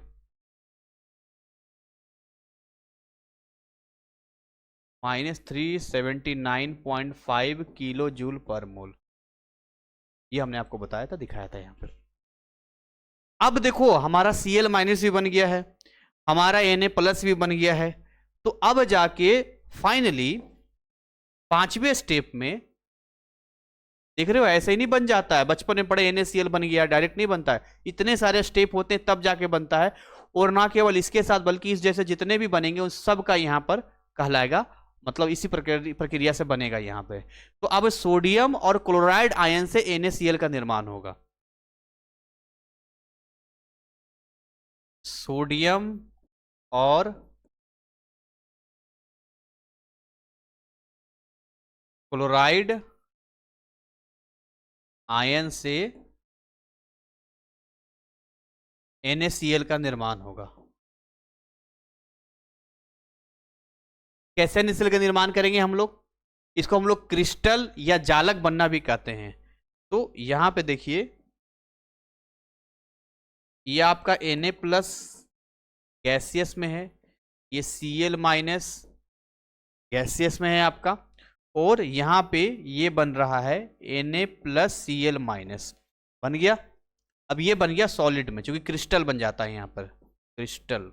-379.5 किलो जूल पर मोल। ये हमने आपको बताया था, दिखाया था यहाँ पर। अब देखो हमारा Cl- भी बन गया है, हमारा Na+ भी बन गया है। तो अब जाके फाइनली 5वें स्टेप में, देख रहे हो ऐसे ही नहीं बन जाता है, बचपन में पढ़े NaCl बन गया, डायरेक्ट नहीं बनता है, इतने सारे स्टेप होते हैं तब जाके बनता है। और ना केवल इसके साथ बल्कि इस जैसे जितने भी बनेंगे उन सब का यहाँ पर कहलाएगा, मतलब इसी प्रक्रिया से बनेगा यहाँ पे। तो अब सोडियम और क्लोराइड आयन से NaCl का निर्माण होगा। सोडियम और क्लोराइड आयन से NaCl का निर्माण होगा। कैसे NaCl का निर्माण करेंगे हम लोग, इसको हम लोग क्रिस्टल या जालक बनना भी कहते हैं। तो यहां पे देखिए, ये आपका Na+ गैसियस में है, ये Cl- गैसियस में है आपका, और यहां पे ये बन रहा है Na+ Cl- बन गया। अब ये बन गया सॉलिड में, क्योंकि क्रिस्टल बन जाता है यहाँ पर, क्रिस्टल,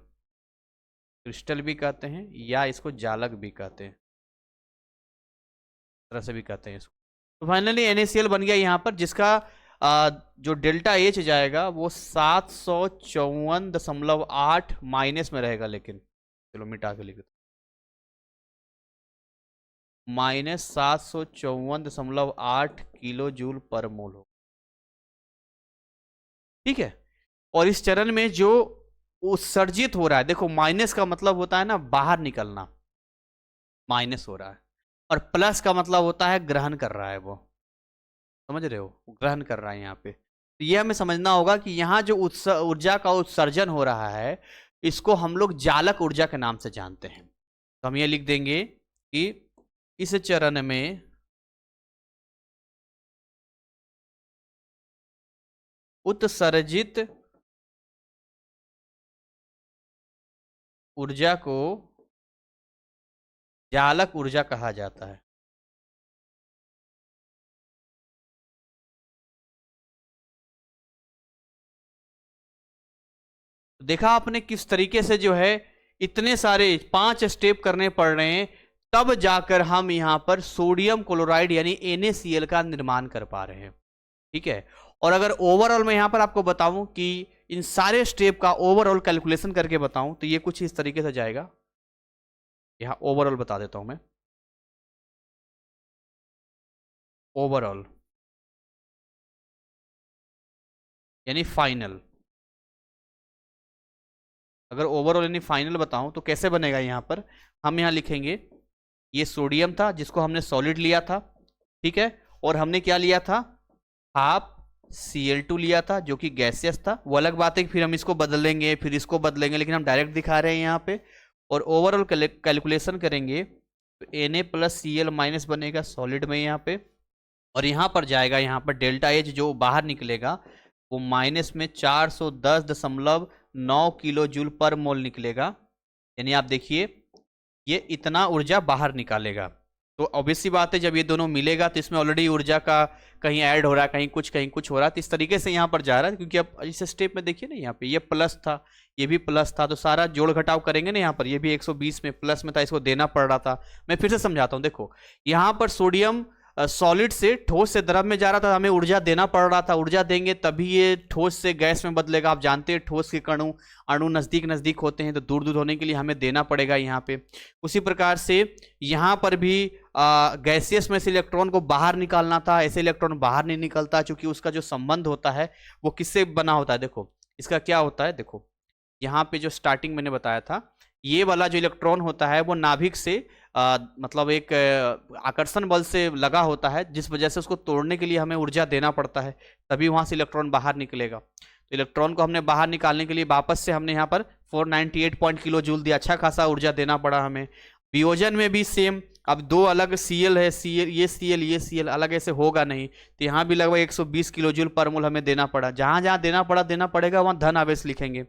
क्रिस्टल भी कहते हैं या इसको जालक भी कहते हैं, तरह से भी कहते हैं इसको। तो फाइनली NaCl बन गया यहाँ पर, जिसका जो डेल्टा H जाएगा वो 754.8 माइनस में रहेगा, लेकिन चलो मिटा के लिख देते, -754.8 किलो जूल पर मोल हो। ठीक है, और इस चरण में जो उत्सर्जित हो रहा है, देखो माइनस का मतलब होता है ना बाहर निकलना, माइनस हो रहा है, और प्लस का मतलब होता है ग्रहण कर रहा है, वो समझ रहे हो, ग्रहण कर रहा है यहाँ पे। तो ये हमें समझना होगा कि यहाँ जो ऊर्जा का उत्सर्जन हो रहा है, इसको हम लोग जालक ऊर्जा के नाम से जानते हैं। तो हम ये लिख देंगे कि इस चरण में उत्सर्जित ऊर्जा को चालक ऊर्जा कहा जाता है। देखा आपने किस तरीके से जो है इतने सारे 5 स्टेप करने पड़ रहे हैं, तब जाकर हम यहां पर सोडियम क्लोराइड यानी NaCl का निर्माण कर पा रहे हैं। ठीक है, और अगर ओवरऑल मैं यहां पर आपको बताऊं कि इन सारे स्टेप का ओवरऑल कैलकुलेशन करके बताऊं तो ये कुछ इस तरीके से जाएगा। यहां ओवरऑल बता देता हूं मैं। ओवरऑल यानी फाइनल, अगर ओवरऑल यानी फाइनल बताऊं तो कैसे बनेगा, यहां पर हम यहां लिखेंगे ये सोडियम था जिसको हमने सॉलिड लिया था, ठीक है, और हमने क्या लिया था, हाफ Cl2 लिया था जो कि गैसियस था। वो अलग बात है कि फिर हम इसको बदलेंगे फिर इसको बदलेंगे, लेकिन हम डायरेक्ट दिखा रहे हैं यहाँ पे। और ओवरऑल कैलकुलेशन करेंगे तो Na+Cl- बनेगा सॉलिड में यहाँ पे, और यहाँ पर जाएगा, यहाँ पर डेल्टा H जो बाहर निकलेगा वो माइनस में 410.9 किलो जूल पर मोल निकलेगा। यानी आप देखिए ये इतना ऊर्जा बाहर निकालेगा। तो ऑब्वियस सी बात है जब ये दोनों मिलेगा तो इसमें ऑलरेडी ऊर्जा का कहीं ऐड हो रहा है, कहीं कुछ हो रहा है, तो इस तरीके से यहाँ पर जा रहा है। क्योंकि अब इस स्टेप में देखिए ना, यहाँ पे ये प्लस था ये भी प्लस था, तो सारा जोड़ घटाव करेंगे ना, यहाँ पर ये भी 120 में प्लस में था, इसको देना पड़ रहा था। मैं फिर से समझाता हूँ, देखो यहाँ पर सोडियम सॉलिड से ठोस से द्रव में जा रहा था, हमें ऊर्जा देना पड़ रहा था। ऊर्जा देंगे तभी ये ठोस से गैस में बदलेगा। आप जानते हैं ठोस के अणु नजदीक नजदीक होते हैं, तो दूर दूर होने के लिए हमें देना पड़ेगा यहाँ पे। उसी प्रकार से यहाँ पर भी गैसियस में से इलेक्ट्रॉन को बाहर निकालना था, ऐसे इलेक्ट्रॉन बाहर नहीं निकलता, क्योंकि उसका जो संबंध होता है वो किससे बना होता है। देखो इसका क्या होता है, देखो यहाँ पे जो स्टार्टिंग मैंने बताया था, ये वाला जो इलेक्ट्रॉन होता है वो नाभिक से मतलब एक आकर्षण बल से लगा होता है, जिस वजह से उसको तोड़ने के लिए हमें ऊर्जा देना पड़ता है, तभी वहां से इलेक्ट्रॉन बाहर निकलेगा। तो इलेक्ट्रॉन को हमने बाहर निकालने के लिए वापस से हमने यहाँ पर 498 किलो जूल दिया, अच्छा खासा ऊर्जा देना पड़ा हमें। वियोजन में भी सेम, अब दो अलग Cl है, Cl ये Cl अलग ऐसे होगा नहीं, तो यहाँ भी लगभग 120 किलो जूल पर मोल हमें देना पड़ा। जहां जहां देना पड़ेगा वहां धन आवेश लिखेंगे।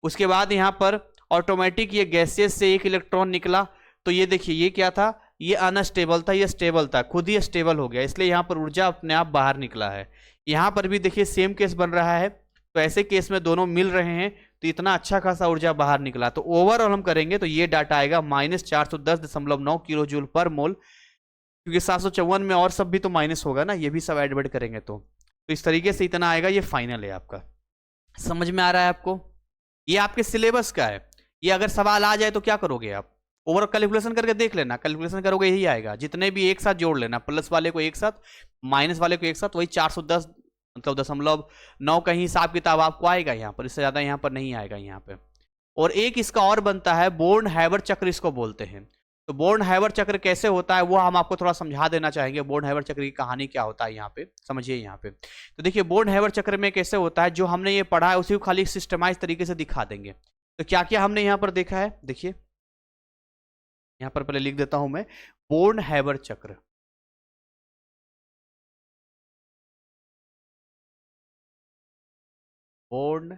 उसके बाद यहाँ पर ऑटोमेटिक ये गैसेस से एक इलेक्ट्रॉन निकला, तो ये देखिए ये क्या था, ये अनस्टेबल था, ये स्टेबल था, खुद ही स्टेबल हो गया, इसलिए यहाँ पर ऊर्जा अपने आप बाहर निकला है। यहाँ पर भी देखिए सेम केस बन रहा है, तो ऐसे केस में दोनों मिल रहे हैं तो इतना अच्छा खासा ऊर्जा बाहर निकला। तो ओवरऑल हम करेंगे तो ये डाटा आएगा -410.9 किलो जूल पर मोल, क्योंकि 754 में और सब भी तो माइनस होगा ना, ये भी सब एडवर्ड करेंगे तो इस तरीके से इतना आएगा। ये फाइनल है आपका, समझ में आ रहा है आपको। ये आपके सिलेबस का है, ये अगर सवाल आ जाए तो क्या करोगे आप, ओवर कैलकुलेशन करके देख लेना, कैलकुलेशन करोगे यही आएगा, जितने भी एक साथ जोड़ लेना, प्लस वाले को एक साथ माइनस वाले को एक साथ, वही 410 मतलब 0.9 का ही हिसाब किताब आपको आएगा यहाँ पर, इससे ज्यादा यहाँ पर नहीं आएगा यहाँ पे। और एक इसका और बनता है बोर्न हैबर चक्र, इसको बोलते हैं। तो बोर्न हैबर चक्र कैसे होता है वो हम आपको थोड़ा समझा देना चाहेंगे। बोर्न हैबर चक्र की कहानी क्या होता है यहाँ पे समझिए। यहाँ पे तो देखिए बोर्न हैबर चक्र में कैसे होता है, जो हमने ये पढ़ा है उसी को खाली सिस्टमाइज तरीके से दिखा देंगे। तो क्या क्या हमने यहाँ पर देखा है, देखिए यहाँ पर पहले लिख देता हूं मैं, बोर्न हैबर चक्र। बोर्न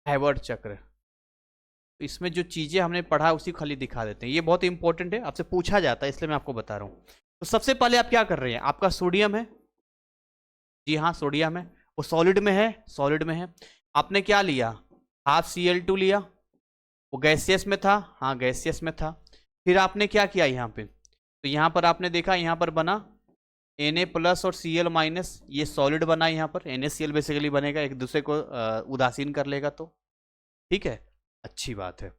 हैबर चक्र, तो इसमें जो चीजें हमने पढ़ा उसी खाली दिखा देते हैं, ये बहुत इंपॉर्टेंट है, आपसे पूछा जाता है इसलिए मैं आपको बता रहा हूं। तो सबसे पहले आप क्या कर रहे हैं, आपका सोडियम है, जी हाँ सोडियम है, वो सॉलिड में है, सॉलिड में है। आपने क्या लिया, हाफ Cl2 लिया, वो गैसियस में था, हाँ गैसियस में था। फिर आपने क्या किया यहाँ पे, तो यहाँ पर आपने देखा यहाँ पर बना Na+ और Cl-, ये सॉलिड बना, यहाँ पर NaCl बेसिकली बनेगा, एक दूसरे को उदासीन कर लेगा तो ठीक है, अच्छी बात है।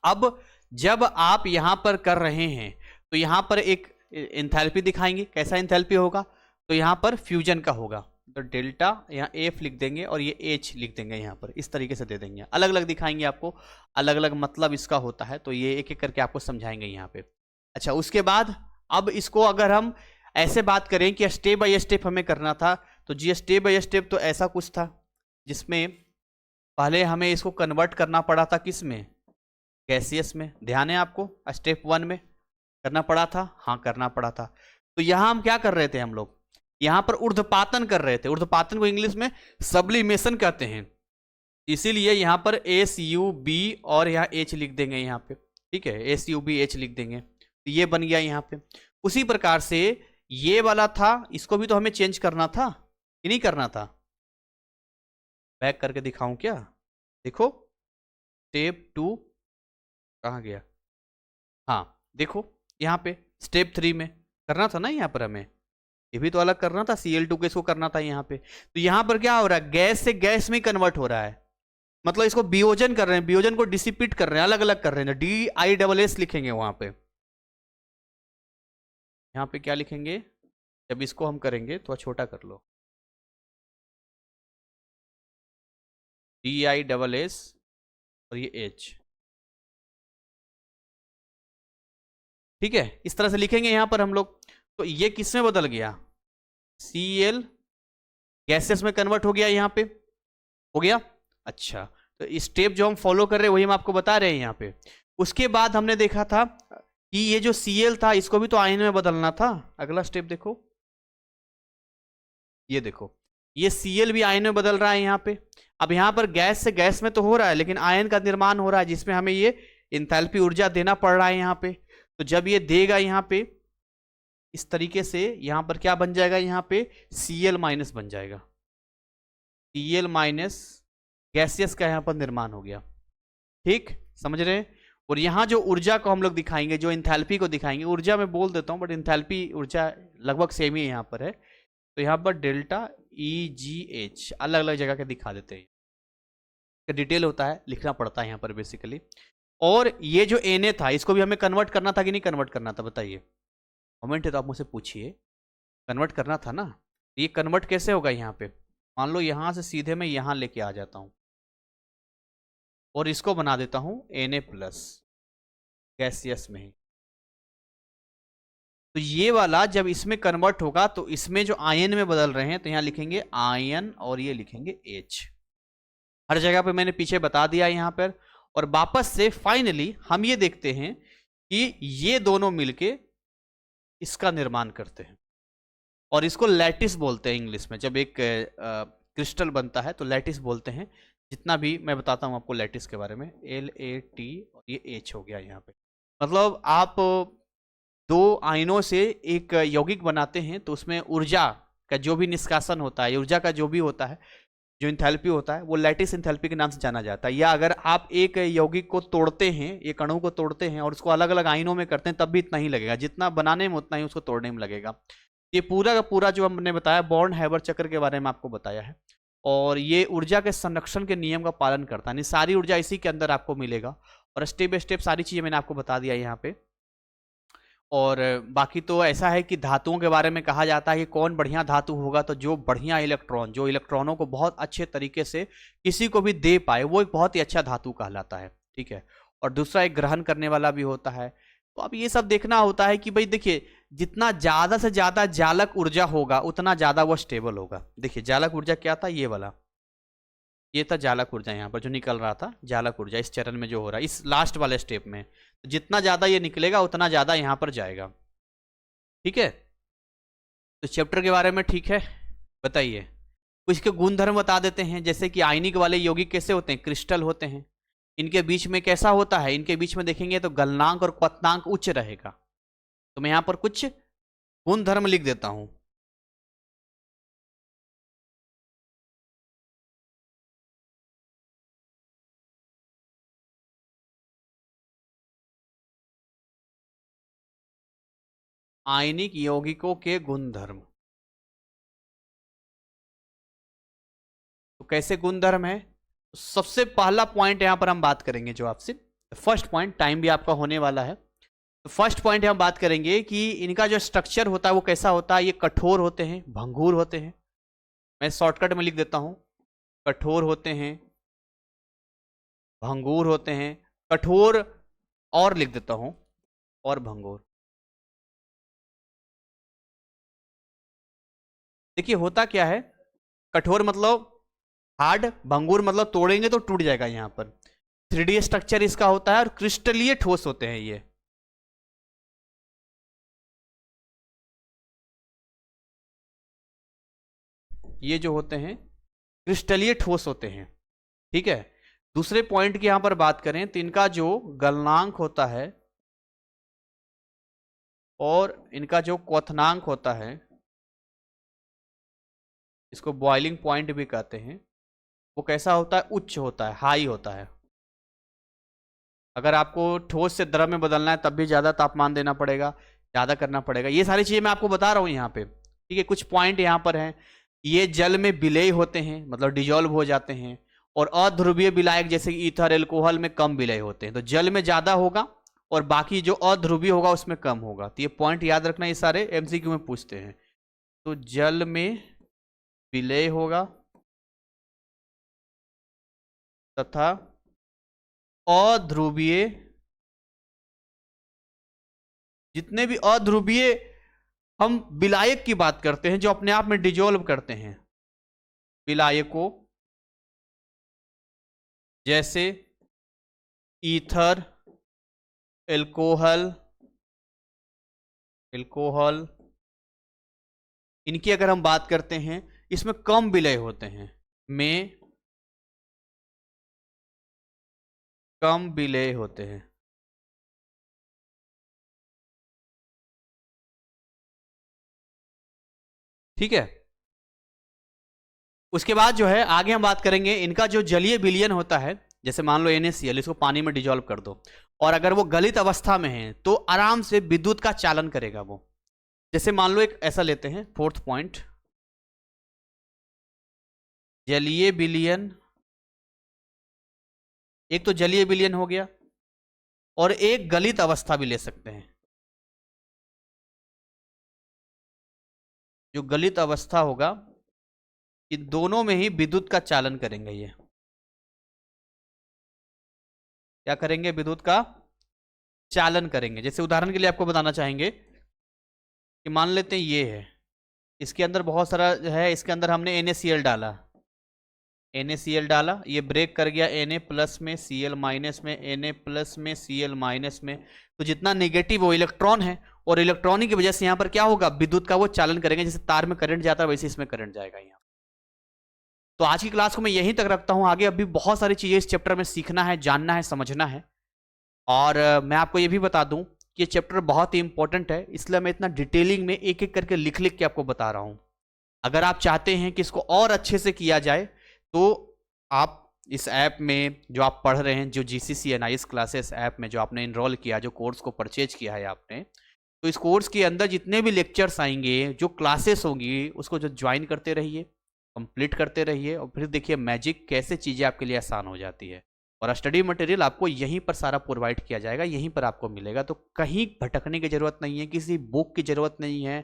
अब जब आप यहां पर कर रहे हैं तो यहां पर एक एंथैल्पी दिखाएंगे, कैसा एंथैल्पी होगा, तो यहां पर फ्यूजन का होगा, तो डेल्टा यहाँ F लिख देंगे और ये H लिख देंगे, यहाँ पर इस तरीके से दे देंगे, अलग अलग दिखाएंगे आपको, अलग अलग मतलब इसका होता है, तो ये एक एक करके आपको समझाएंगे यहाँ पे। अच्छा उसके बाद अब इसको अगर हम ऐसे बात करें कि स्टेप बाय स्टेप हमें करना था, तो जी स्टेप बाय स्टेप तो ऐसा कुछ था जिसमें पहले हमें इसको कन्वर्ट करना पड़ा था, किस में, गैसियस में, ध्यान है आपको, स्टेप 1 में करना पड़ा था, हाँ करना पड़ा था। तो यहाँ हम क्या कर रहे थे, हम लोग यहां पर ऊर्ध्वपातन कर रहे थे। ऊर्ध्वपातन को इंग्लिश में सब्लिमेशन कहते हैं, इसीलिए यहां पर SUB और यहाँ H लिख देंगे यहाँ पे, ठीक है, SUBH लिख देंगे, तो ये बन गया यहाँ पे। उसी प्रकार से ये वाला था, इसको भी तो हमें चेंज करना था कि नहीं करना था? बैक करके दिखाऊं क्या? देखो स्टेप 2 कहाँ गया? हाँ देखो यहाँ पे स्टेप 3 में करना था ना, यहाँ पर हमें ये भी तो अलग करना था, Cl2 के इसको करना था यहाँ पे। तो यहाँ पर क्या हो रहा है, गैस से गैस में कन्वर्ट हो रहा है, मतलब इसको वियोजन कर रहे हैं, वियोजन को डिसिपिट कर रहे हैं, अलग अलग कर रहे हैं। DISS लिखेंगे वहां पे, यहाँ पे क्या लिखेंगे जब इसको हम करेंगे, थोड़ा छोटा कर लो, DISS और ये H, ठीक है, इस तरह से लिखेंगे यहाँ पर हम लोग। तो ये किस में बदल गया? Cl गैसेस में कन्वर्ट हो गया, यहाँ पे हो गया। अच्छा, तो स्टेप जो हम फॉलो कर रहे हैं वही हम आपको बता रहे हैं यहाँ पे। उसके बाद हमने देखा था कि ये जो Cl था इसको भी तो आयन में बदलना था। अगला स्टेप देखो, ये देखो ये Cl भी आयन में बदल रहा है यहाँ पे। अब यहाँ पर गैस से गैस में तो हो रहा है, लेकिन आयन का निर्माण हो रहा है जिसमें हमें ये इंथैल्पी ऊर्जा देना पड़ रहा है यहाँ पे। तो जब ये देगा यहाँ पे इस तरीके से, यहाँ पर क्या बन जाएगा, यहाँ पे Cl माइनस बन जाएगा, Cl माइनस गैसियस का यहाँ पर निर्माण हो गया, ठीक, समझ रहे हैं। और यहाँ जो ऊर्जा को हम लोग दिखाएंगे, जो इंथैल्पी को दिखाएंगे, ऊर्जा मैं बोल देता हूँ बट इंथैल्पी ऊर्जा लगभग सेम ही यहाँ पर है। तो यहाँ पर डेल्टा EGH अलग अलग जगह के दिखा देते हैं, डिटेल होता है, लिखना पड़ता है यहाँ पर बेसिकली। और ये जो Na था इसको भी हमें कन्वर्ट करना था कि नहीं कन्वर्ट करना था, बताइए, कमेंट है तो आप मुझसे पूछिए। कन्वर्ट करना था ना, ये कन्वर्ट कैसे होगा? यहाँ पे मान लो यहाँ से सीधे मैं यहाँ लेके आ जाता हूँ और इसको बना देता हूँ Na+ गैसियस में ही। तो ये वाला जब इसमें कन्वर्ट होगा तो इसमें जो आयन में बदल रहे हैं, तो यहाँ लिखेंगे आयन और ये लिखेंगे H, हर जगह पे मैंने पीछे बता दिया यहाँ पर। और वापस से फाइनली हम ये देखते हैं कि ये दोनों मिलके इसका निर्माण करते हैं, और इसको लैटिस बोलते हैं इंग्लिश में। जब एक क्रिस्टल बनता है तो लैटिस बोलते हैं। जितना भी मैं बताता हूँ आपको लैटिस के बारे में, LAT और ये H हो गया यहाँ पे। मतलब आप दो आयनों से एक यौगिक बनाते हैं तो उसमें ऊर्जा का जो भी निष्कासन होता है, ऊर्जा का जो भी होता है, जो इंथैल्पी होता है, वो लैटिस इंथैल्पी के नाम से जाना जाता है। या अगर आप एक यौगिक को तोड़ते हैं, एक अणु को तोड़ते हैं और उसको अलग अलग आयनों में करते हैं, तब भी इतना ही लगेगा, जितना बनाने में उतना ही उसको तोड़ने में लगेगा। ये पूरा का पूरा जो हमने बताया बॉर्न हैबर चक्र के बारे में आपको बताया है, और ये ऊर्जा के संरक्षण के नियम का पालन करता है। सारी ऊर्जा इसी के अंदर आपको मिलेगा, और स्टेप बाय स्टेप सारी चीजें मैंने आपको बता दिया यहाँ पे। और बाकी तो ऐसा है कि धातुओं के बारे में कहा जाता है कि कौन बढ़िया धातु होगा, तो जो बढ़िया इलेक्ट्रॉन, जो इलेक्ट्रॉनों को बहुत अच्छे तरीके से किसी को भी दे पाए, वो एक बहुत ही अच्छा धातु कहलाता है, ठीक है। और दूसरा एक ग्रहण करने वाला भी होता है। तो अब ये सब देखना होता है कि भाई देखिए, जितना ज्यादा से ज्यादा जालक ऊर्जा होगा उतना ज्यादा वो स्टेबल होगा। देखिए जालक ऊर्जा क्या था, ये वाला, ये था जालक ऊर्जा, यहाँ पर जो निकल रहा था जालक ऊर्जा इस चरण में जो हो रहा है, इस लास्ट वाले स्टेप में, तो जितना ज्यादा ये निकलेगा उतना ज्यादा यहाँ पर जाएगा, ठीक है। तो चैप्टर के बारे में ठीक है, बताइए। कुछ के गुण धर्म बता देते हैं, जैसे कि आयनिक वाले यौगिक कैसे होते हैं, क्रिस्टल होते हैं। इनके बीच में कैसा होता है, इनके बीच में देखेंगे तो गलनांक और क्वथनांक उच्च रहेगा। तो मैं यहाँ पर कुछ गुण धर्म लिख देता हूं। आयनिक यौगिकों के गुण धर्म, तो कैसे गुण धर्म है? तो सबसे पहला पॉइंट यहां पर हम बात करेंगे, जो आपसे फर्स्ट पॉइंट, टाइम भी आपका होने वाला है। तो फर्स्ट पॉइंट हम बात करेंगे कि इनका जो स्ट्रक्चर होता है वो कैसा होता है। ये कठोर होते हैं, भंगुर होते हैं। मैं शॉर्टकट में लिख देता हूं, कठोर होते हैं, भंगुर होते हैं। कठोर और लिख देता हूं, और भंगुर। देखिए होता क्या है, कठोर मतलब हार्ड, भंगुर मतलब तोड़ेंगे तो टूट जाएगा। यहाँ पर 3D स्ट्रक्चर इसका होता है, और क्रिस्टलीय ठोस होते हैं ये। ये जो होते हैं क्रिस्टलीय ठोस होते हैं। ठीक है, दूसरे पॉइंट की यहां पर बात करें तो इनका जो गलनांक होता है और इनका जो क्वथनांक होता है, इसको बॉइलिंग पॉइंट भी कहते हैं, वो कैसा होता है? उच्च होता है, हाई होता है। अगर आपको ठोस से द्रव में बदलना है तब भी ज़्यादा तापमान देना पड़ेगा, ज़्यादा करना पड़ेगा। ये सारी चीज़ें मैं आपको बता रहा हूँ यहाँ पे। ठीक है, कुछ पॉइंट यहाँ पर हैं। ये जल में विलेय होते हैं, मतलब डिजोल्व हो जाते हैं, और अध्रुवीय विलायक जैसे ईथर एल्कोहल में कम विलय होते हैं। तो जल में ज़्यादा होगा और बाकी जो अध्रुवीय होगा उसमें कम होगा। तो ये पॉइंट याद रखना, ये सारे MCQ में पूछते हैं। तो जल में विलय होगा तथा अध्रुवीय, जितने भी अध्रुवीय हम विलायक की बात करते हैं जो अपने आप में डिजोल्व करते हैं, विलायकों जैसे ईथर, एल्कोहल, इनकी अगर हम बात करते हैं, इसमें कम विलय होते हैं, में कम विलय होते हैं। ठीक है, उसके बाद जो है आगे हम बात करेंगे इनका जो जलीय विलयन होता है। जैसे मान लो NaCl, इसको पानी में डिजोल्व कर दो और अगर वो गलित अवस्था में है तो आराम से विद्युत का चालन करेगा वो। जैसे मान लो एक ऐसा लेते हैं, फोर्थ पॉइंट, जलीय विलयन। एक तो जलीय विलयन हो गया और एक गलित अवस्था भी ले सकते हैं। जो गलित अवस्था होगा, इन दोनों में ही विद्युत का चालन करेंगे। ये क्या करेंगे? विद्युत का चालन करेंगे। जैसे उदाहरण के लिए आपको बताना चाहेंगे कि मान लेते हैं ये है, इसके अंदर बहुत सारा है, इसके अंदर हमने NaCl डाला, ये ब्रेक कर गया Na प्लस में, Cl माइनस में, Na प्लस में, Cl माइनस में। तो जितना नेगेटिव वो इलेक्ट्रॉन है, और इलेक्ट्रॉनिक की वजह से यहाँ पर क्या होगा? विद्युत का वो चालन करेंगे। जैसे तार में करंट जाता है वैसे इसमें करंट जाएगा यहाँ। तो आज की क्लास को मैं यहीं तक रखता हूँ। आगे अभी बहुत सारी चीजें इस चैप्टर में सीखना है, जानना है, समझना है। और मैं आपको ये भी बता दूं कि ये चैप्टर बहुत ही इंपॉर्टेंट है, इसलिए मैं इतना डिटेलिंग में एक एक करके लिख लिख के आपको बता रहा हूं। अगर आप चाहते हैं कि इसको और अच्छे से किया जाए तो आप इस ऐप में जो आप पढ़ रहे हैं, जो GCC NIS क्लासेस ऐप में जो आपने इनरोल किया, जो कोर्स को परचेज किया है आपने, तो इस कोर्स के अंदर जितने भी लेक्चर्स आएंगे, जो क्लासेस होंगी, उसको जो ज्वाइन करते रहिए, कंप्लीट करते रहिए, और फिर देखिए मैजिक कैसे चीज़ें आपके लिए आसान हो जाती है। और स्टडी मटेरियल आपको यहीं पर सारा प्रोवाइड किया जाएगा, यहीं पर आपको मिलेगा। तो कहीं भटकने की जरूरत नहीं है, किसी बुक की जरूरत नहीं है,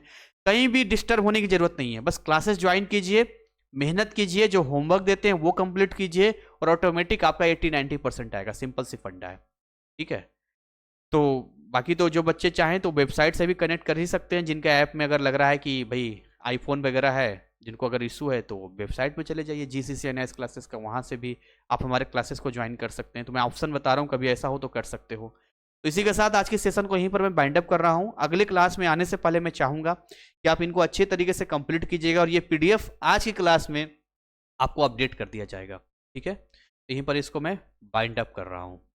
कहीं भी डिस्टर्ब होने की जरूरत नहीं है। बस क्लासेस ज्वाइन कीजिए, मेहनत कीजिए, जो होमवर्क देते हैं वो कंप्लीट कीजिए, और ऑटोमेटिक आपका 80-90% आएगा। सिंपल सी फंडा है। ठीक है, तो बाकी तो जो बच्चे चाहें तो वेबसाइट से भी कनेक्ट कर ही सकते हैं। जिनका ऐप में अगर लग रहा है कि भाई आईफोन वगैरह है, जिनको अगर इशू है, तो वेबसाइट पे चले जाइए GCC NIS क्लासेस का, वहाँ से भी आप हमारे क्लासेस को ज्वाइन कर सकते हैं। तो मैं ऑप्शन बता रहा हूँ, कभी ऐसा हो तो कर सकते हो। तो इसी के साथ आज के सेशन को यहीं पर मैं बाइंड अप कर रहा हूँ। अगले क्लास में आने से पहले मैं चाहूँगा कि आप इनको अच्छे तरीके से कंप्लीट कीजिएगा, और ये PDF आज की क्लास में आपको अपडेट कर दिया जाएगा। ठीक है, यहीं पर इसको मैं बाइंड अप कर रहा हूँ।